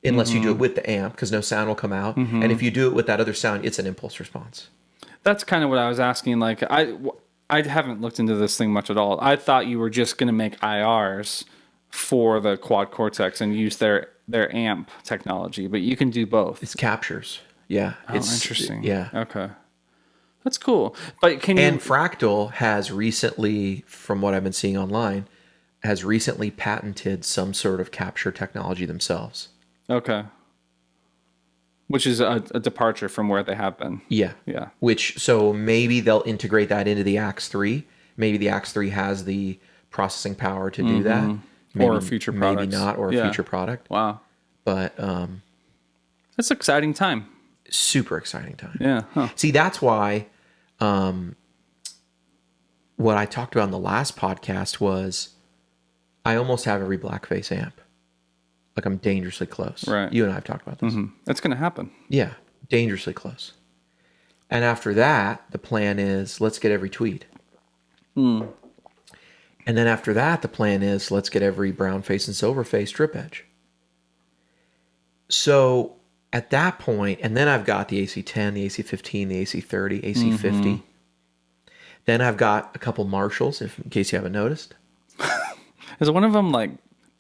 unless you do it with the amp, because no sound will come out. And if you do it with that other sound, it's an impulse response. That's kind of what I was asking. Like, I haven't looked into this thing much at all. I thought you were just going to make IRs for the Quad Cortex and use their amp technology, but you can do both. It's captures. Yeah. Oh, interesting. Yeah. Okay. That's cool. But And Fractal has recently, from what I've been seeing online, has recently patented some sort of capture technology themselves. Okay. Which is a departure from where they have been. Yeah. Yeah. So maybe they'll integrate that into the Axe 3. Maybe the Axe 3 has the processing power to do that. Maybe, or a future product. Maybe not, or a future product. Wow. But that's an exciting time. Super exciting time. Yeah. Huh. See, that's why what I talked about in the last podcast was I almost have every Blackface amp. Like, I'm dangerously close. Right. You and I have talked about this. That's going to happen. Yeah, dangerously close. And after that, the plan is let's get every tweed. And then after that, the plan is let's get every brown face and silver face drip edge. So at that point, and then I've got the AC10, the AC15, the AC30, AC50. Then I've got a couple Marshalls, in case you haven't noticed. Is one of them like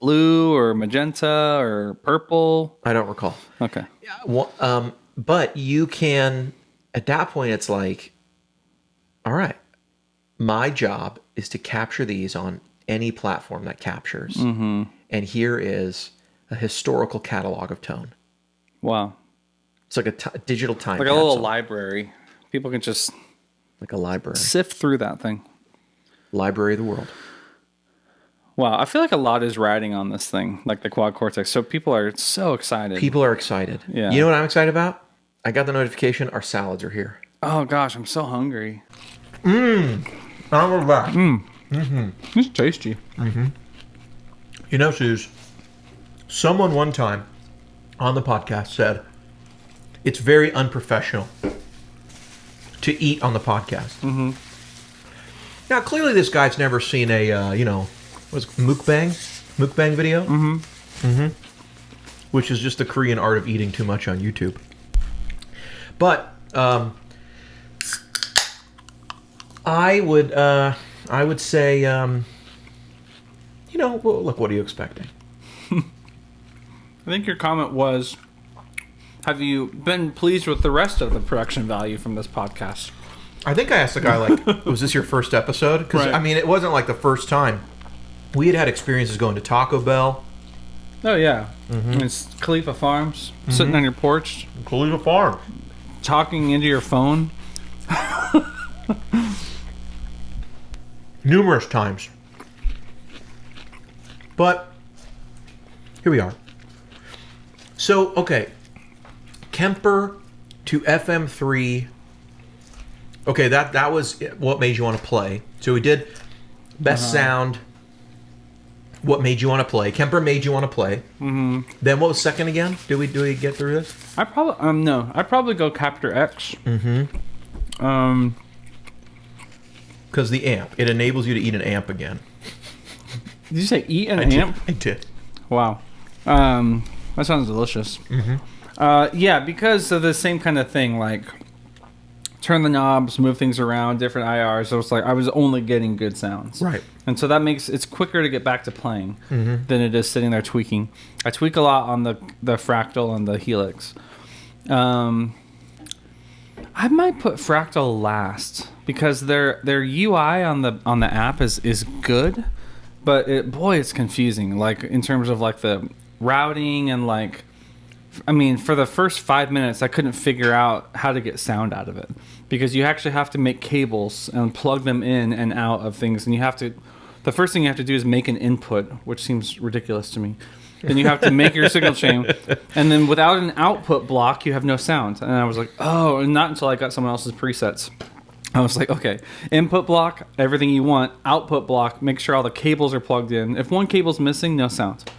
blue or magenta or purple? I don't recall. Okay. Well, But you can, at that point, it's like, all right, my job is to capture these on any platform that captures. Mm-hmm. And here is a historical catalog of tone. Wow. It's like a digital time Like capsule. a little library. People can just like a library. Sift through that thing. Library of the world. Wow, I feel like a lot is riding on this thing, like the Quad Cortex. So people are so excited. People are excited. Yeah. You know what I'm excited about? I got the notification. Our salads are here. Oh gosh, I'm so hungry. Now we're back. It's tasty. You know, Sooze, someone one time on the podcast said it's very unprofessional to eat on the podcast. Mm-hmm. Now, clearly, this guy's never seen a what's mukbang video, which is just the Korean art of eating too much on YouTube. But I would say, well, look, what are you expecting? I think your comment was, have you been pleased with the rest of the production value from this podcast? I think I asked the guy, like, was this your first episode? Because, Right. I mean, it wasn't like the first time. We had experiences going to Taco Bell. Oh, yeah. It's Khalifa Farms, sitting on your porch, Khalifa Farm. talking into your phone. Numerous times. But here we are. So, okay. Kemper to FM3. Okay, that was what made you want to play. So we did best sound. What made you want to play? Kemper made you want to play. Mm-hmm. Then what was second again? Do we get through this? I probably go Captor X. Because the amp, it enables you to eat an amp again. Did you say eat an amp? I did. Wow. That sounds delicious. Yeah, because of the same kind of thing, like turn the knobs, move things around, different IRs. So it's like I was only getting good sounds. Right. And so that makes it's quicker to get back to playing than it is sitting there tweaking. I tweak a lot on the Fractal and the Helix. I might put Fractal last because their UI on the app is good, but it's confusing. Like in terms of like the routing and like, I mean, for the first 5 minutes, I couldn't figure out how to get sound out of it because you actually have to make cables and plug them in and out of things, and the first thing you have to do is make an input, which seems ridiculous to me. Then you have to make your signal chain, and then without an output block, you have no sound. And I was like, oh, and not until I got someone else's presets. I was like, okay, input block, everything you want. Output block, make sure all the cables are plugged in. If one cable's missing, no sound.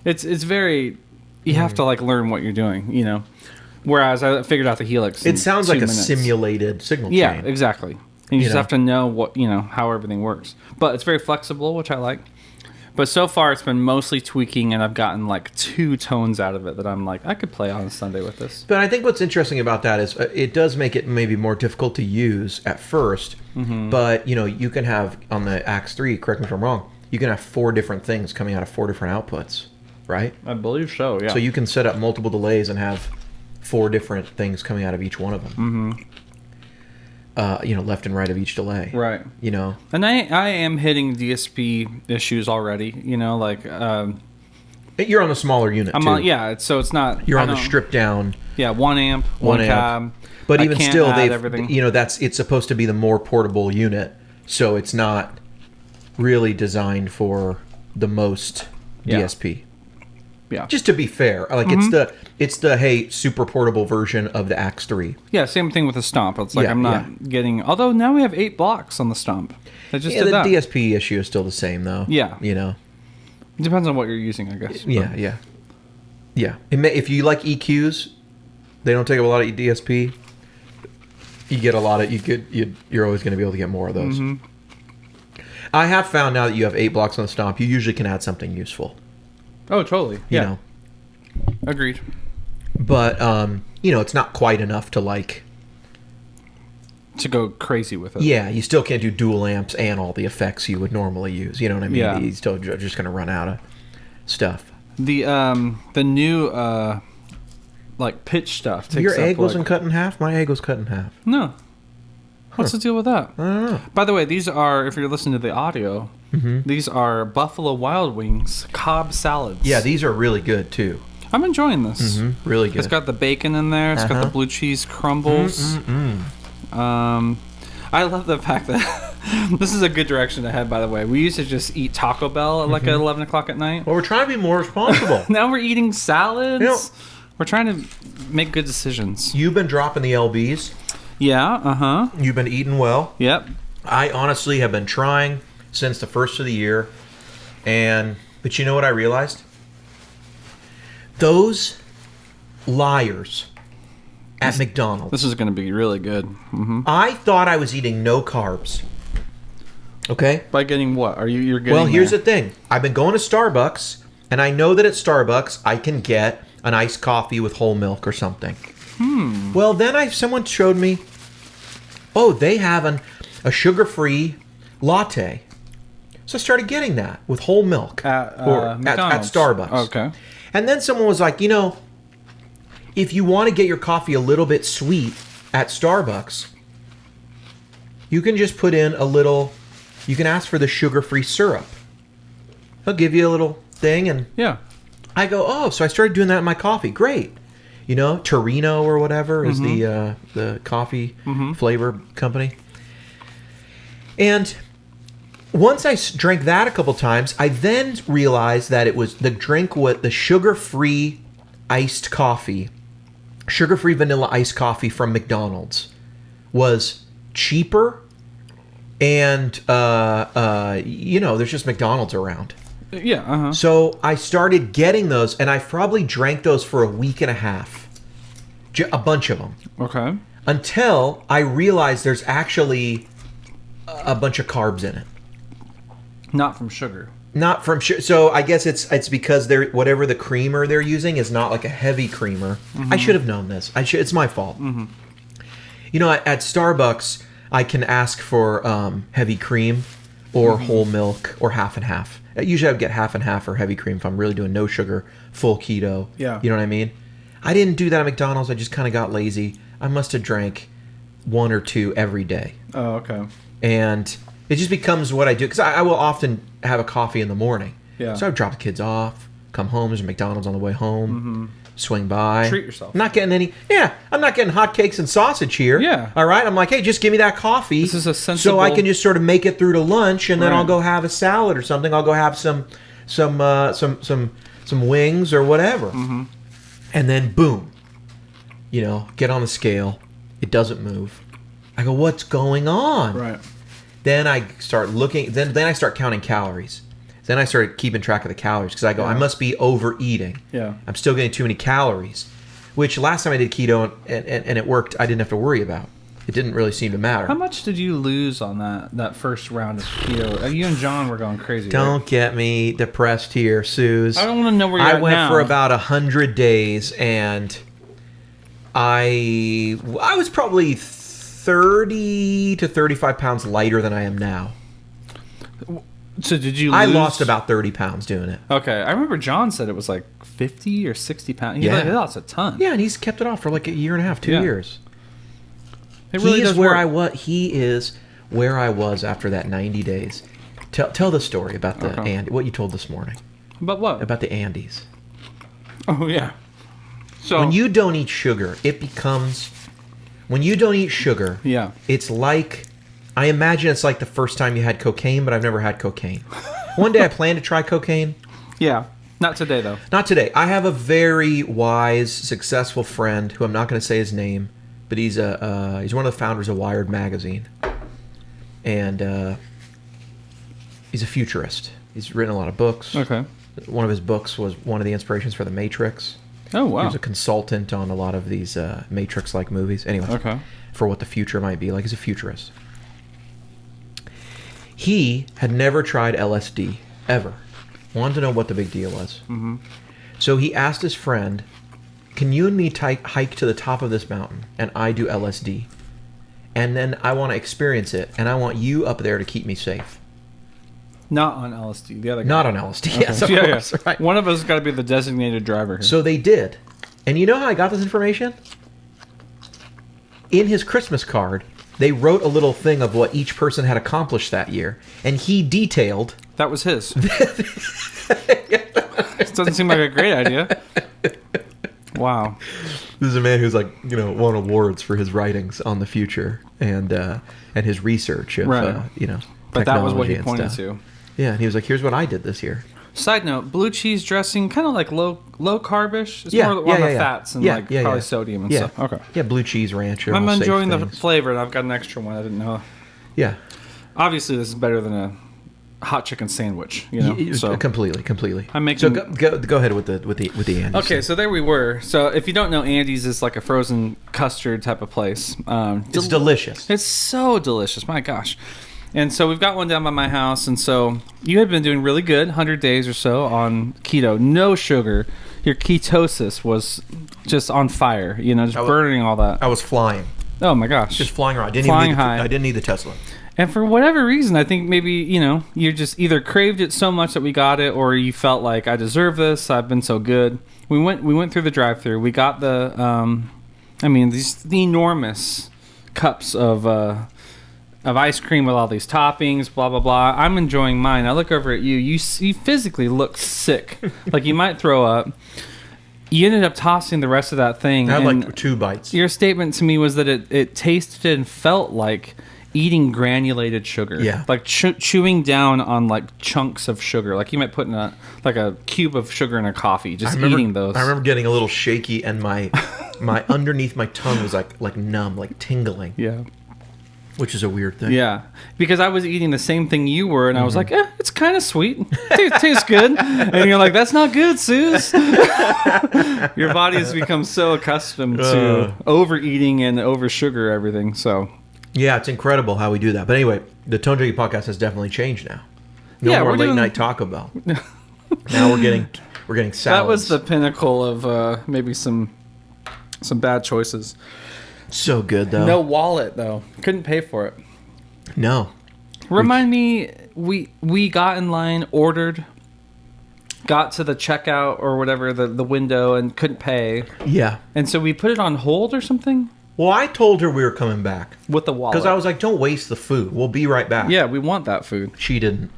It's very, you have to like learn what you're doing, you know. Whereas I figured out the Helix. It sounds like a minutes. simulated signal chain. Yeah, exactly. And you just have to know how everything works. But it's very flexible, which I like. But so far, it's been mostly tweaking, and I've gotten like 2 tones out of it that I'm like, I could play on a Sunday with this. But I think what's interesting about that is it does make it maybe more difficult to use at first. But, you can have, on the Axe 3, correct me if I'm wrong, you can have 4 different things coming out of 4 different outputs, right? I believe so, yeah. So you can set up multiple delays and have 4 different things coming out of each one of them. Left and right of each delay. Right. And I am hitting DSP issues already, like... You're on the smaller unit, too. So it's not... You're on the stripped down... Yeah, 1 amp, 1 cab. But even still, everything. it's supposed to be the more portable unit, so it's not really designed for the most DSP. Yeah. Just to be fair, like it's the hey super portable version of the Axe 3. Yeah, same thing with the Stomp. It's like I'm not getting. Although now we have 8 blocks on the Stomp. I just did that. The DSP issue is still the same though. Yeah. It depends on what you're using, I guess. Yeah. If you like EQs, they don't take up a lot of DSP. You get a lot of you're always going to be able to get more of those. I have found now that you have 8 blocks on the Stomp, you usually can add something useful. Oh, totally. Yeah. Agreed. But, it's not quite enough to, to go crazy with it. Yeah, you still can't do dual amps and all the effects you would normally use. You know what I mean? Yeah. You're still just going to run out of stuff. The new like pitch stuff takes Your up, egg like, wasn't cut in half? My egg was cut in half. No. What's the deal with that? I don't know. By the way, these are, if you're listening to the audio, these are Buffalo Wild Wings Cobb salads. Yeah, these are really good too. I'm enjoying this. Really good. It's got the bacon in there. It's got the blue cheese crumbles. I love the fact that this is a good direction to head, by the way. We used to just eat Taco Bell at like 11 o'clock at night. Well, we're trying to be more responsible. Now we're eating salads. You know, we're trying to make good decisions. You've been dropping the LBs. Yeah, You've been eating well. Yep. I honestly have been trying since the first of the year. But you know what I realized? Those liars at McDonald's. This is going to be really good. I thought I was eating no carbs. Okay? By getting what? You're getting Well, here's there? the thing. I've been going to Starbucks, and I know that at Starbucks I can get an iced coffee with whole milk or something. Well, then someone showed me, they have a sugar-free latte. So I started getting that with whole milk At at Starbucks. Okay. And then someone was like, if you want to get your coffee a little bit sweet at Starbucks, you can just put in you can ask for the sugar-free syrup. They'll give you a little thing, and Yeah. I go, so I started doing that in my coffee. Great. Torino or whatever is the coffee flavor company. And once I drank that a couple times, I then realized that it was the drink with the sugar-free iced coffee, sugar-free vanilla iced coffee from McDonald's was cheaper, and there's just McDonald's around. Yeah. So I started getting those, and I probably drank those for a week and a half, a bunch of them, Okay. until I realized there's actually a bunch of carbs in it. Not from sugar. Not from so I guess it's because whatever the creamer they're using is not like a heavy creamer. I should have known this. It's my fault. At Starbucks I can ask for heavy cream or whole milk or half and half. Usually I would get half and half or heavy cream if I'm really doing no sugar, full keto. Yeah. You know what I mean? I didn't do that at McDonald's. I just kind of got lazy. I must have drank one or two every day. Oh, okay. And it just becomes what I do, because I will often have a coffee in the morning. Yeah. So I would drop the kids off, come home, there's a McDonald's on the way home, swing by. Treat yourself. I'm not getting I'm not getting hotcakes and sausage here. Yeah. All right? I'm like, hey, just give me that coffee. This is a so I sensible- can just sort of make it through to lunch, and then Right. I'll go have a salad or something. I'll go have some wings or whatever. And then boom, get on the scale. It doesn't move. I go, what's going on? Right. Then I start looking. Then I start counting calories. Then I started keeping track of the calories, because I go, I must be overeating. Yeah. I'm still getting too many calories. Which last time I did keto and it worked, I didn't have to worry about. It didn't really seem to matter. How much did you lose on that first round of keto? You and John were going crazy. Don't right? get me depressed here, Suze. I don't want to know where you're I at went now. for about 100 days, and I was probably 30 to 35 pounds lighter than I am now. So did you? I lose? lost about 30 pounds doing it. Okay, I remember John said it was like 50 or 60 pounds. Yeah. He lost a ton. Yeah, and he's kept it off for like a year and a half, 2 Yeah. years. It really He is does where work. I was. He is where I was after that 90 days. Tell the story about the Okay. what you told this morning But what? about the Andes. Oh yeah. So When you don't eat sugar, when you don't eat sugar, yeah. it's like, I imagine it's like the first time you had cocaine, but I've never had cocaine. One day I plan to try cocaine. Yeah. Not today though. Not today. I have a very wise, successful friend who I'm not going to say his name, but he's one of the founders of Wired magazine, and he's a futurist. He's written a lot of books. Okay. One of his books was one of the inspirations for The Matrix. Oh He wow. was a consultant on a lot of these Matrix-like movies. Anyway, Okay. for what the future might be like. He's a futurist. He had never tried LSD, ever. Wanted to know what the big deal was. Mm-hmm. So he asked his friend, can you and me hike to the top of this mountain, and I do LSD? And then I want to experience it, and I want you up there to keep me safe. Not on LSD. The other guy. Not on LSD, Okay. yes, of Yeah, course. yeah. Right. One of us got to be the designated driver here. So they did. And you know how I got this information? In his Christmas card, they wrote a little thing of what each person had accomplished that year. And he detailed... That was his. This doesn't seem like a great idea. Wow. This is a man who's like, won awards for his writings on the future and his research of, But that was what he technology and pointed stuff. to. Yeah, and he was like, here's what I did this year. Side note, blue cheese dressing, kind of like low carbish. It's Yeah, more on the fats and probably sodium and Yeah. stuff. Okay. Yeah, blue cheese ranch. Are I'm all safe enjoying the things. flavor, and I've got an extra one. I didn't know. Yeah. Obviously, this is better than a hot chicken sandwich. So Completely. I'm making. So go ahead with the Andes. Okay, so there we were. So if you don't know, Andy's is like a frozen custard type of place. It's delicious. It's so delicious. My gosh. And so we've got one down by my house. And so you had been doing really good, 100 days or so on keto, no sugar. Your ketosis was just on fire, just burning all that. I was flying. Oh my gosh. Just flying around. I didn't need the Tesla. And for whatever reason, I think maybe, you just either craved it so much that we got it, or you felt like, I deserve this. I've been so good. We went through the drive-thru. We got the these enormous cups of ice cream with all these toppings, blah, blah, blah. I'm enjoying mine. I look over at you. You physically look sick. Like you might throw up. You ended up tossing the rest of that thing. I had like 2 bites. Your statement to me was that it tasted and felt like eating granulated sugar. Yeah. Like chewing down on like chunks of sugar. Like you might put in a cube of sugar in a coffee. Eating those. I remember getting a little shaky and my underneath my tongue was like numb, like tingling. Yeah. Which is a weird thing. Yeah. Because I was eating the same thing you were, and I was like, it's kind of sweet. Tastes good. And you're like, that's not good, Sooze. Your body has become so accustomed to overeating and over sugar everything. So yeah, it's incredible how we do that. But anyway, the Tone Junkie podcast has definitely changed now. No more late night Taco Bell. Now we're getting salads. That was the pinnacle of maybe some bad choices. So good though. No wallet though. Couldn't pay for it. No. Remind me, we got in line, ordered, got to the checkout or whatever, the window, and couldn't pay. Yeah. And so we put it on hold or something? Well, I told her we were coming back. With the wallet. Because I was like, don't waste the food. We'll be right back. Yeah, we want that food. She didn't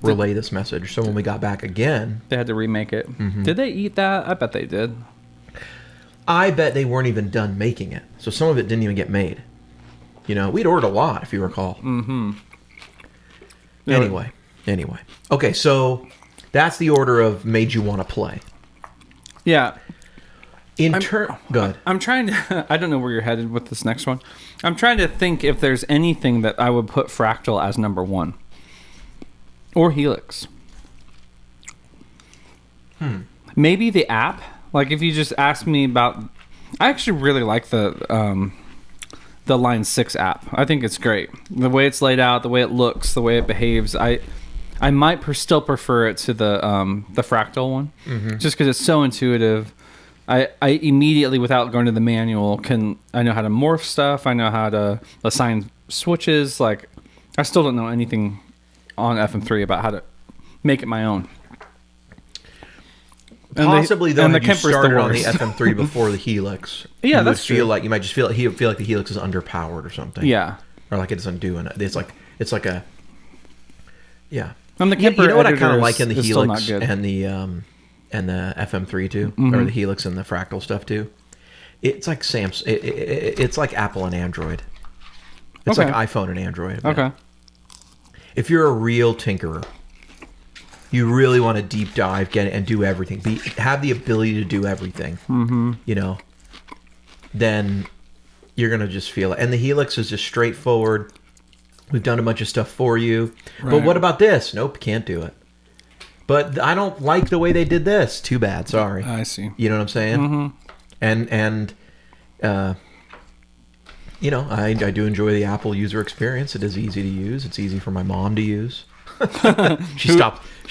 relay this message. So when we got back again... They had to remake it. Mm-hmm. Did they eat that? I bet they did. I bet they weren't even done making it. So some of it didn't even get made. We'd ordered a lot, if you recall. Mm-hmm. Anyway. Okay, so that's the order of made you want to play. Yeah. Go ahead. I'm trying to... I don't know where you're headed with this next one. I'm trying to think if there's anything that I would put Fractal as number 1. Or Helix. Maybe the app. Like if you just ask me about... I actually really like the Line 6 app. I think it's great. The way it's laid out, the way it looks, the way it behaves. I might still prefer it to the Fractal one. Mm-hmm. Just because it's so intuitive. I immediately, without going to the manual, I know how to morph stuff. I know how to assign switches. Like, I still don't know anything on FM3 about how to make it my own. Possibly though, if you started on the worst. FM3 before the Helix, yeah, that's true. You might just feel like the Helix is underpowered or something. Yeah, or like it doesn't do it. It's like a yeah. And the Kemper, you know what I kind of like in the Helix and the FM3 too, mm-hmm. or the Helix and the Fractal stuff too. It's like Samsung. It's like Apple and Android. It's like iPhone and Android. Okay. If you're a real tinkerer, you really want to deep dive, get it, and do everything. Have the ability to do everything. Mm-hmm. Then you're gonna just feel it. And the Helix is just straightforward. We've done a bunch of stuff for you. Right. But what about this? Nope, can't do it. But I don't like the way they did this. Too bad. Sorry. I see. You know what I'm saying? Mm-hmm. And I do enjoy the Apple user experience. It is easy to use. It's easy for my mom to use. She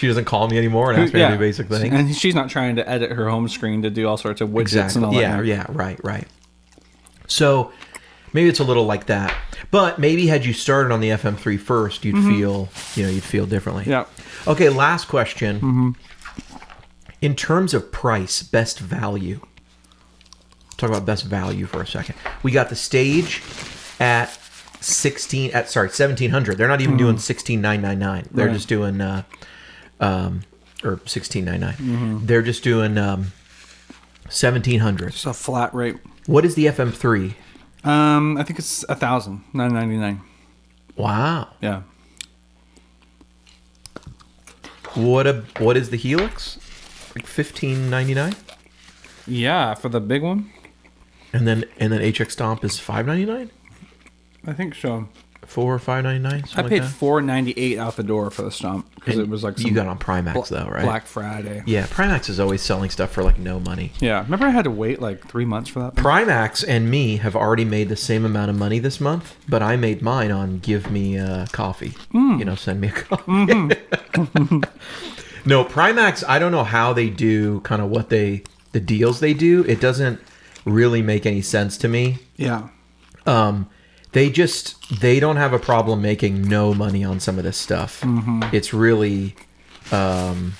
doesn't call me anymore and ask me to do basic things. And she's not trying to edit her home screen to do all sorts of widgets and all that. Yeah, right. So maybe it's a little like that. But maybe had you started on the FM3 first, you'd feel differently. Yeah. Okay, last question. Mm-hmm. In terms of price, best value, talk about best value for a second. We got the stage at $1,700. They're not even doing $16,999. They're just doing or $16,999. They're just doing $1,700. It's a flat rate. What is the FM3? I think it's $1,999. Wow. Yeah. What is the Helix? Like $1,599? Yeah, for the big one. And then HX Stomp is $599? I think so. $4 or $5.99? I paid $4.98 out the door for the Stomp because it was like you got on Primax though, right? Black Friday. Yeah, Primax is always selling stuff for like no money. Yeah, remember I had to wait like 3 months for that thing? Primax and me have already made the same amount of money this month, but I made mine on give me coffee. Send me a coffee. No, Primax, I don't know how they do kind of the deals they do. It doesn't really make any sense to me. Yeah. They don't have a problem making no money on some of this stuff. It's really kind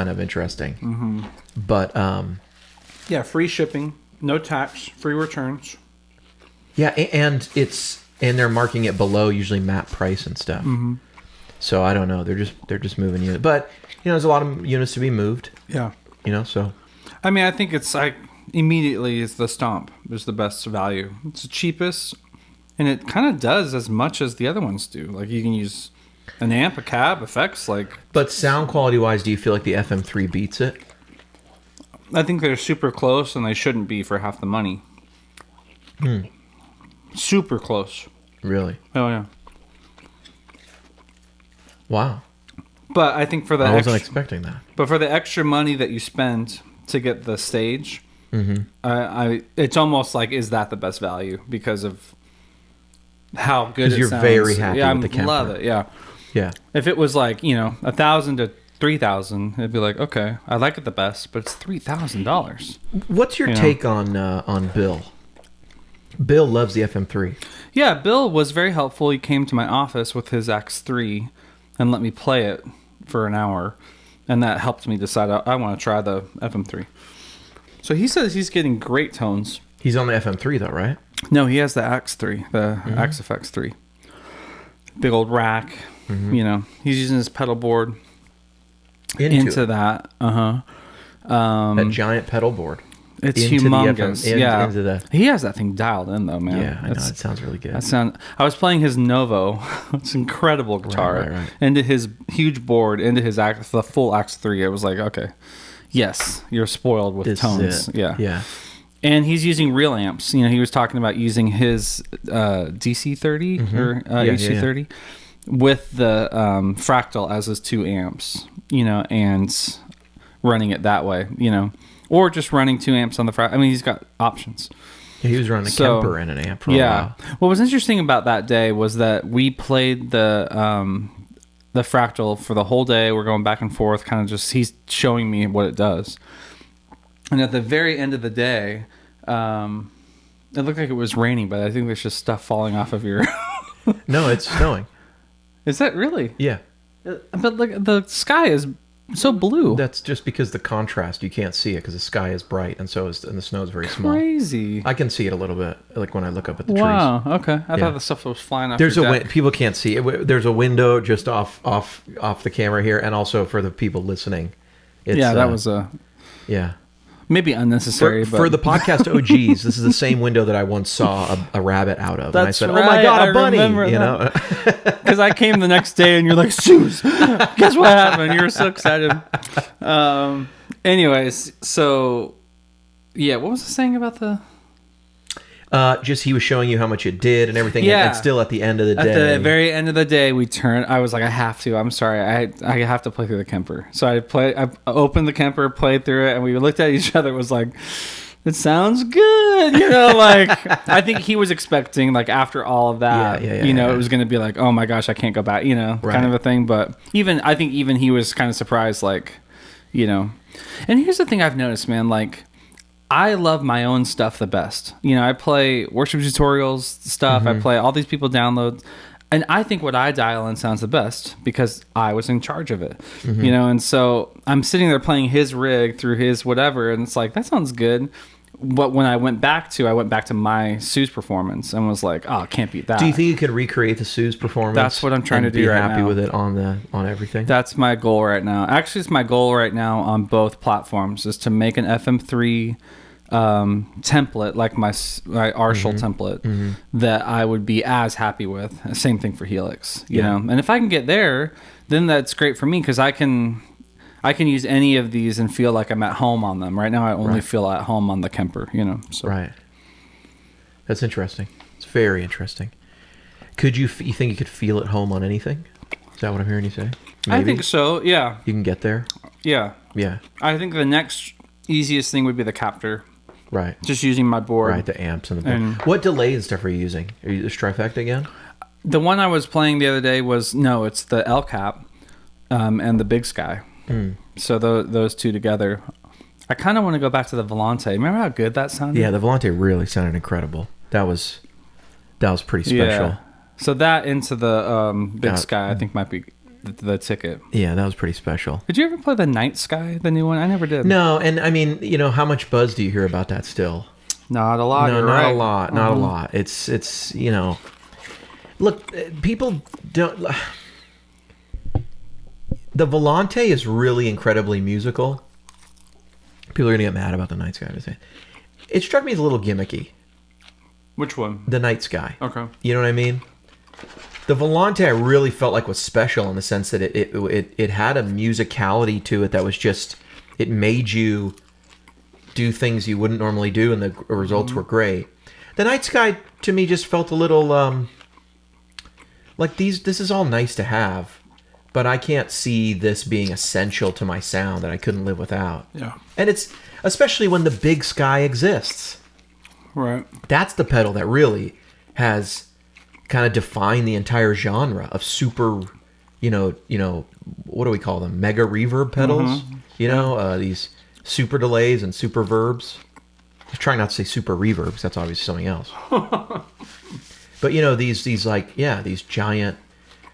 of interesting. But yeah, free shipping, no tax, free returns. Yeah, and they're marking it below usually MAP price and stuff. So I don't know. They're just moving units, but there's a lot of units to be moved. Yeah. So I mean, I think it's like immediately is the Stomp is the best value. It's the cheapest, and it kind of does as much as the other ones do. Like you can use an amp, a cab, effects. But sound quality wise, do you feel like the FM3 beats it? I think they're super close, and they shouldn't be for half the money. Super close. Really? Oh yeah. Wow. But I think I wasn't expecting that. But for the extra money that you spend to get the stage, it's almost like, is that the best value because of how good it you're sounds? Very happy with the Kemper. I love it. Yeah. Yeah. If it was like $1,000 to $3,000, it'd be like, okay, I like it the best, but it's $3,000. What's your take on Bill? Bill loves the FM3. Yeah, Bill was very helpful. He came to my office with his X3 and let me play it for an hour, and that helped me decide I want to try the FM3. So he says he's getting great tones. He's on the FM3 though, right? No, he has the X3, the XFX3. Big old rack. He's using his pedal board into that. That giant pedal board. It's humongous. He has that thing dialed in though, man. Yeah, I know. It sounds really good. I was playing his Novo. It's an incredible guitar. Right. Into his huge board, into his the full X3. It was like, okay, yes, you're spoiled with tones. Yeah. And he's using real amps. He was talking about using his DC30 or EC30 with the Fractal as his 2 amps, and running it that way, or just running 2 amps on the Fractal. I mean, he's got options. Yeah, he was running a Kemper and an amp for a while. What was interesting about that day was that we played the Fractal for the whole day. We're going back and forth, kind of just, he's showing me what it does. And at the very end of the day, it looked like it was raining, but I think there's just stuff falling off of your... No, it's snowing. Is that really? Yeah. But the sky is so blue. That's just because the contrast, you can't see it because the sky is bright and the snow is very small. Crazy. I can see it a little bit, like when I look up at the trees. Wow. Okay. I thought the stuff was flying off. There's people can't see it. There's a window just off the camera here, and also for the people listening. That was maybe unnecessary. For the podcast OGs, this is the same window that I once saw a rabbit out of. That's and I said, right. "Oh my God, a bunny!" Because I came the next day and you're like, "Sooze, guess what happened?" You were so excited. Anyways, so yeah, what was I saying about the? Just he was showing you how much it did and everything. Yeah. And still at the end of the day. At the very end of the day, we turned. I was like, I have to. I'm sorry. I have to play through the Kemper. So I opened the Kemper, played through it, and we looked at each other. It was like, it sounds good. I think he was expecting, like, after all of that, it was going to be like, oh my gosh, I can't go back, kind of a thing. But I think even he was kind of surprised, like, And here's the thing I've noticed, man, like, I love my own stuff the best. I play worship tutorials stuff. I play all these people download. And I think what I dial in sounds the best because I was in charge of it. And so I'm sitting there playing his rig through his whatever. And it's like, that sounds good. but when I went back to my Sooze performance and was like, oh, can't beat that. Do you think you could recreate the Sooze performance? That's what I'm trying to do right now. Be happy with it on everything? That's my goal right now. Actually, it's my goal right now on both platforms is to make an FM3 template, like my Arshel template, that I would be as happy with. Same thing for Helix, you know. And if I can get there, then that's great for me because I can use any of these and feel like I'm at home on them. Right now, I only feel at home on the Kemper, you know. So. Right. That's interesting. It's very interesting. Could you think you could feel at home on anything? Is that what I'm hearing you say? Maybe? I think so. Yeah. You can get there. Yeah. Yeah. I think the next easiest thing would be the captor. Right. Just using my board. Right. The amps and the board. What delay and stuff are you using? Are you the Trifecta again? The one I was playing the other day was it's the L cap, and the Big Sky. So those two together. I kind of want to go back to the Volante. Remember how good that sounded? Yeah, the Volante really sounded incredible. That was pretty special. Yeah. So that into the Big Sky, I think might be the ticket. Yeah, that was pretty special. Did you ever play the Night Sky, the new one? I never did. No, and I mean, how much buzz do you hear about that still? Not a lot. No, not right. a lot. Not a lot. It's look, people don't. The Volante is really incredibly musical. People are gonna get mad about the Night Sky. It struck me as a little gimmicky. Which one? The Night Sky. Okay. You know what I mean? The Volante I really felt like was special in the sense that it had a musicality to it that was just, it made you do things you wouldn't normally do, and the results were great. The Night Sky to me just felt a little like this is all nice to have, but I can't see this being essential to my sound that I couldn't live without. Yeah. And it's especially when the Big Sky exists. Right. That's the pedal that really has kind of defined the entire genre of super, what do we call them? Mega reverb pedals. These super delays and super verbs. I was trying not to say super reverbs. That's obviously something else. But these giant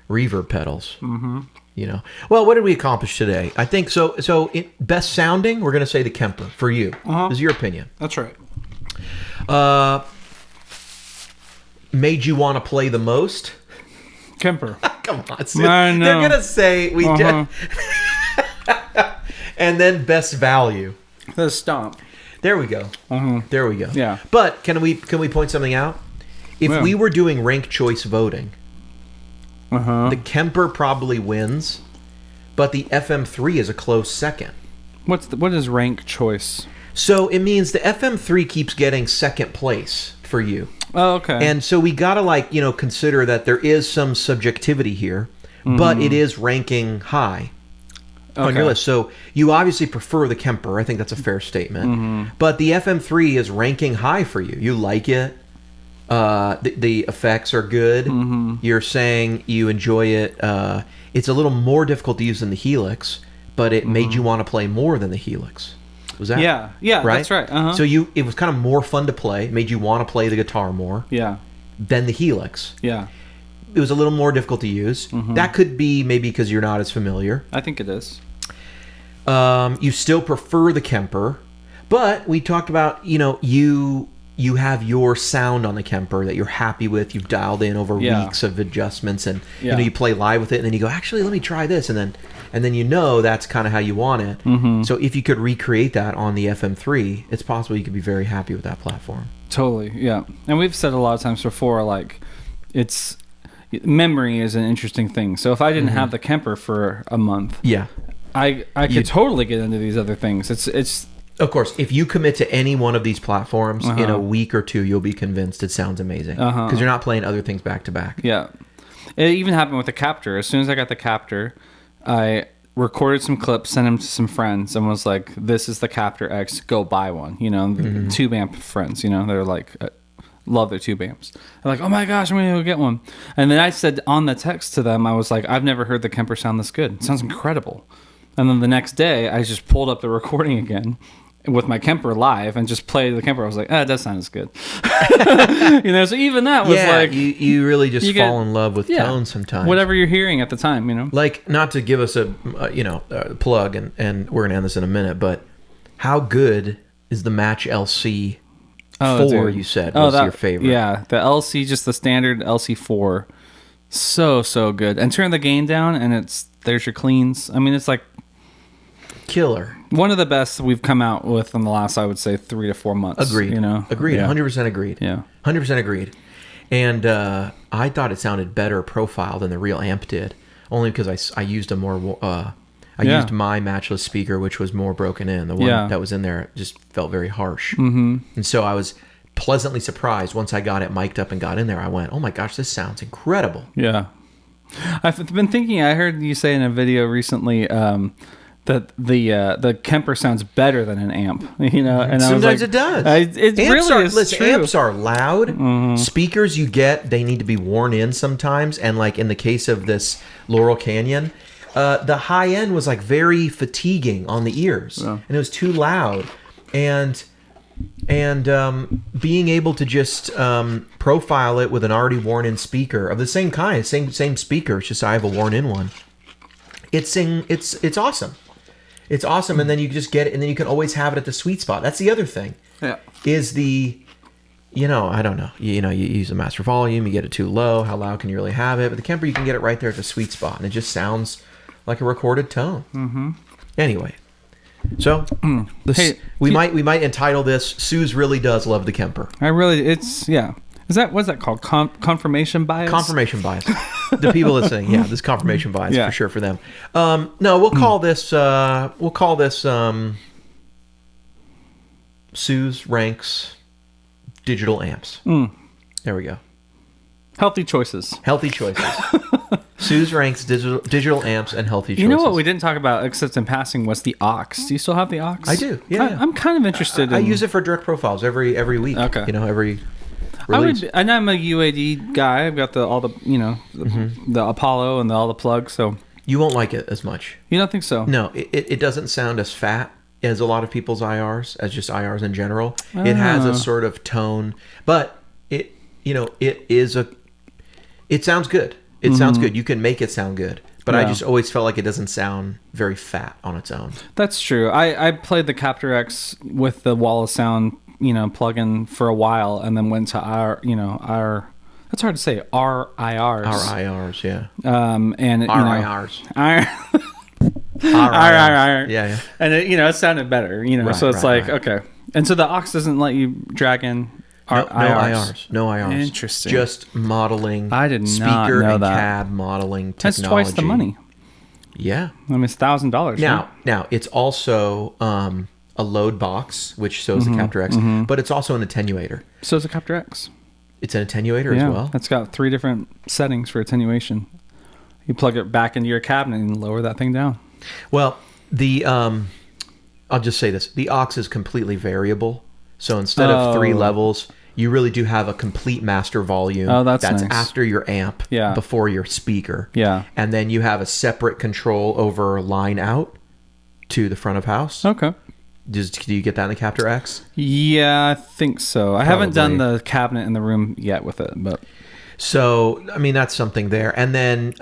reverb pedals. Well, what did we accomplish today? I think so. Best sounding, we're going to say the Kemper for you. This is your opinion. That's right. Made you want to play the most? Kemper. Come on, I know. They're gonna say we did. And then best value. The Stomp. There we go. There we go. Yeah. But can we point something out? If we were doing rank choice voting, the Kemper probably wins, but the FM3 is a close second. What is rank choice? So it means the FM3 keeps getting second place for you. Oh, okay. And so we gotta consider that there is some subjectivity here, but it is ranking high on your list. So you obviously prefer the Kemper. I think that's a fair statement. But the FM3 is ranking high for you. You like it. The effects are good. You're saying you enjoy it. It's a little more difficult to use than the Helix, but it made you want to play more than the Helix. Was that? Yeah, right? That's right. So it was kind of more fun to play, made you want to play the guitar more. Yeah. Than the Helix. Yeah. It was a little more difficult to use. That could be maybe because you're not as familiar. I think it is. You still prefer the Kemper, but we talked about, you have your sound on the Kemper that you're happy with. You've dialed in over weeks of adjustments, and you play live with it, and then you go, actually, let me try this, and then that's kind of how you want it. So if you could recreate that on the FM3, it's possible you could be very happy with that platform. Totally, yeah. And we've said a lot of times before, like, memory is an interesting thing. So if I didn't have the Kemper for a month, I could totally get into these other things. It's of course, if you commit to any one of these platforms in a week or two, you'll be convinced it sounds amazing because you're not playing other things back to back. Yeah, it even happened with the Captor. As soon as I got the Captor, I recorded some clips, sent them to some friends, and was like, "This is the Captor X. Go buy one." Tube amp friends. They're like, love their tube amps. They're like, "Oh my gosh, I'm gonna go get one." And then I said on the text to them, I was like, "I've never heard the Kemper sound this good. It sounds incredible." And then the next day, I just pulled up the recording again with my Kemper live and just played the Kemper. I was like, it does sound as good. So even that was like... You really just fall in love with tone sometimes. Whatever you're hearing at the time, Like, not to give us a plug, and we're going to end this in a minute, but how good is the Match LC Oh, 4. dude. You said was your favorite. Yeah, the LC, just the standard LC4. So good. And turn the gain down, and there's your cleans. I mean, it's like Killer. one of the best we've come out with in the last, I would say, 3 to 4 months. Agreed. Agreed. Yeah. 100% agreed. Yeah. 100% agreed. And I thought it sounded better profile than the real amp did, only because I used a more I used my matchless speaker, which was more broken in. The one that was in there just felt very harsh. Mm-hmm. And so I was pleasantly surprised once I got it mic'd up and got in there. I went, oh my gosh, this sounds incredible. Yeah. I've been thinking, I heard you say in a video recently that the Kemper sounds better than an amp. And sometimes it does. It really is true. Amps are loud. Speakers you get, they need to be worn in sometimes. And like in the case of this Laurel Canyon, the high end was like very fatiguing on the ears, and it was too loud. And being able to just profile it with an already worn in speaker of the same kind, same speaker, it's just I have a worn in one. It's awesome. It's awesome, and then you just get it, and then you can always have it at the sweet spot. That's the other thing. Yeah. Is the, I don't know. You use a master volume, you get it too low. How loud can you really have it? But the Kemper, you can get it right there at the sweet spot, and it just sounds like a recorded tone. Mm-hmm. Anyway, so we might entitle this "Sooze Really Does Love the Kemper." What's that called? Confirmation bias. Confirmation bias. The people listening, this confirmation bias for sure for them. No, we'll call this Sooze Ranks digital amps. There we go. Healthy choices. Sooze Ranks digital amps and healthy choices. You know what we didn't talk about, except in passing, was the aux. Do you still have the aux? I do. Yeah, I'm kind of interested. I use it for direct profiles every week. Okay. Every release. And I'm a UAD guy. I've got the Apollo and all the plugs. So you won't like it as much. You don't think so? No, it doesn't sound as fat as a lot of people's IRs, as just IRs in general. It has a sort of tone, but it sounds good. It sounds good. You can make it sound good. But I just always felt like it doesn't sound very fat on its own. That's true. I played the Captor X with the Wall of Sound, plug-in for a while, and then went to our that's hard to say, RIRs. RIRs, yeah. And RIRs. Yeah. And it sounded better, so it's okay. And so the aux doesn't let you drag in No IRs. Interesting. Just modeling. I did not speaker know and that. cab modeling technology. That's twice the money. Yeah. I mean, it's $1,000. Now it's also a load box, which so is the Captor X, but it's also an attenuator. So is the Captor X. It's an attenuator as well. It's got 3 different settings for attenuation. You plug it back into your cabinet and lower that thing down. Well, the I'll just say this: the aux is completely variable. So instead of 3 levels, you really do have a complete master volume. Oh, that's nice. After your amp, before your speaker. Yeah. And then you have a separate control over line out to the front of house. Okay. Do you get that in the Captor X? Yeah, I think so. I haven't done the cabinet in the room yet with it, but... So, I mean, that's something there. And then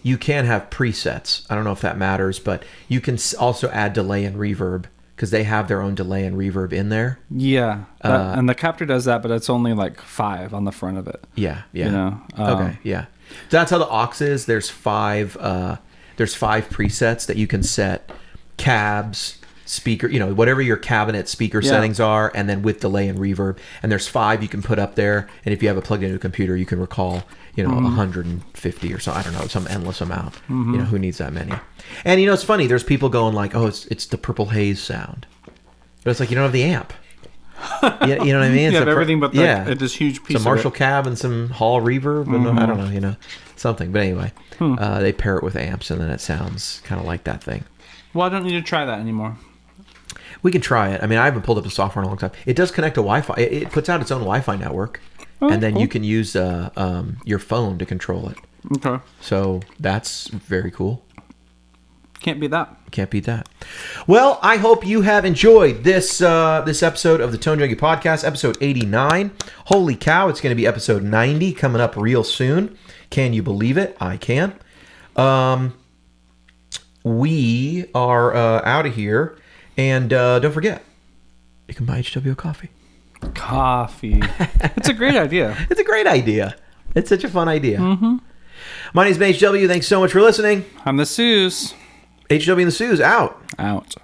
you can have presets. I don't know if that matters, but you can also add delay and reverb, because they have their own delay and reverb in there. Yeah, and the Captor does that, but it's only like 5 on the front of it. Yeah. Okay, yeah. So that's how the aux is. There's 5 presets that you can set: cabs, speaker, whatever your cabinet speaker settings are, and then with delay and reverb. And there's 5 you can put up there. And if you have it plugged into a computer, you can recall 150 or so, I don't know, some endless amount. Who needs that many? And it's funny, there's people going like, oh, it's the Purple Haze sound, but it's like, you don't have the amp. You know what I mean? You have everything but this huge piece some Marshall cab and some Hall reverb, and I don't know, something. But anyway, they pair it with amps, and then it sounds kind of like that thing. Well, I don't need to try that anymore. We can try it. I mean, I haven't pulled up the software in a long time. It does connect to Wi-Fi. It puts out its own Wi-Fi network, and then you can use your phone to control it. Okay. So that's very cool. Can't beat that. Well, I hope you have enjoyed this episode of the Tone Junkie Podcast, episode 89. Holy cow, it's going to be episode 90 coming up real soon. Can you believe it? I can. We are out of here. And don't forget, You can buy HW a coffee. Coffee. It's a great idea. It's a great idea. It's such a fun idea. Mm-hmm. My name's HW. Thanks so much for listening. I'm the Sooze. HW and the Sooze out. Out.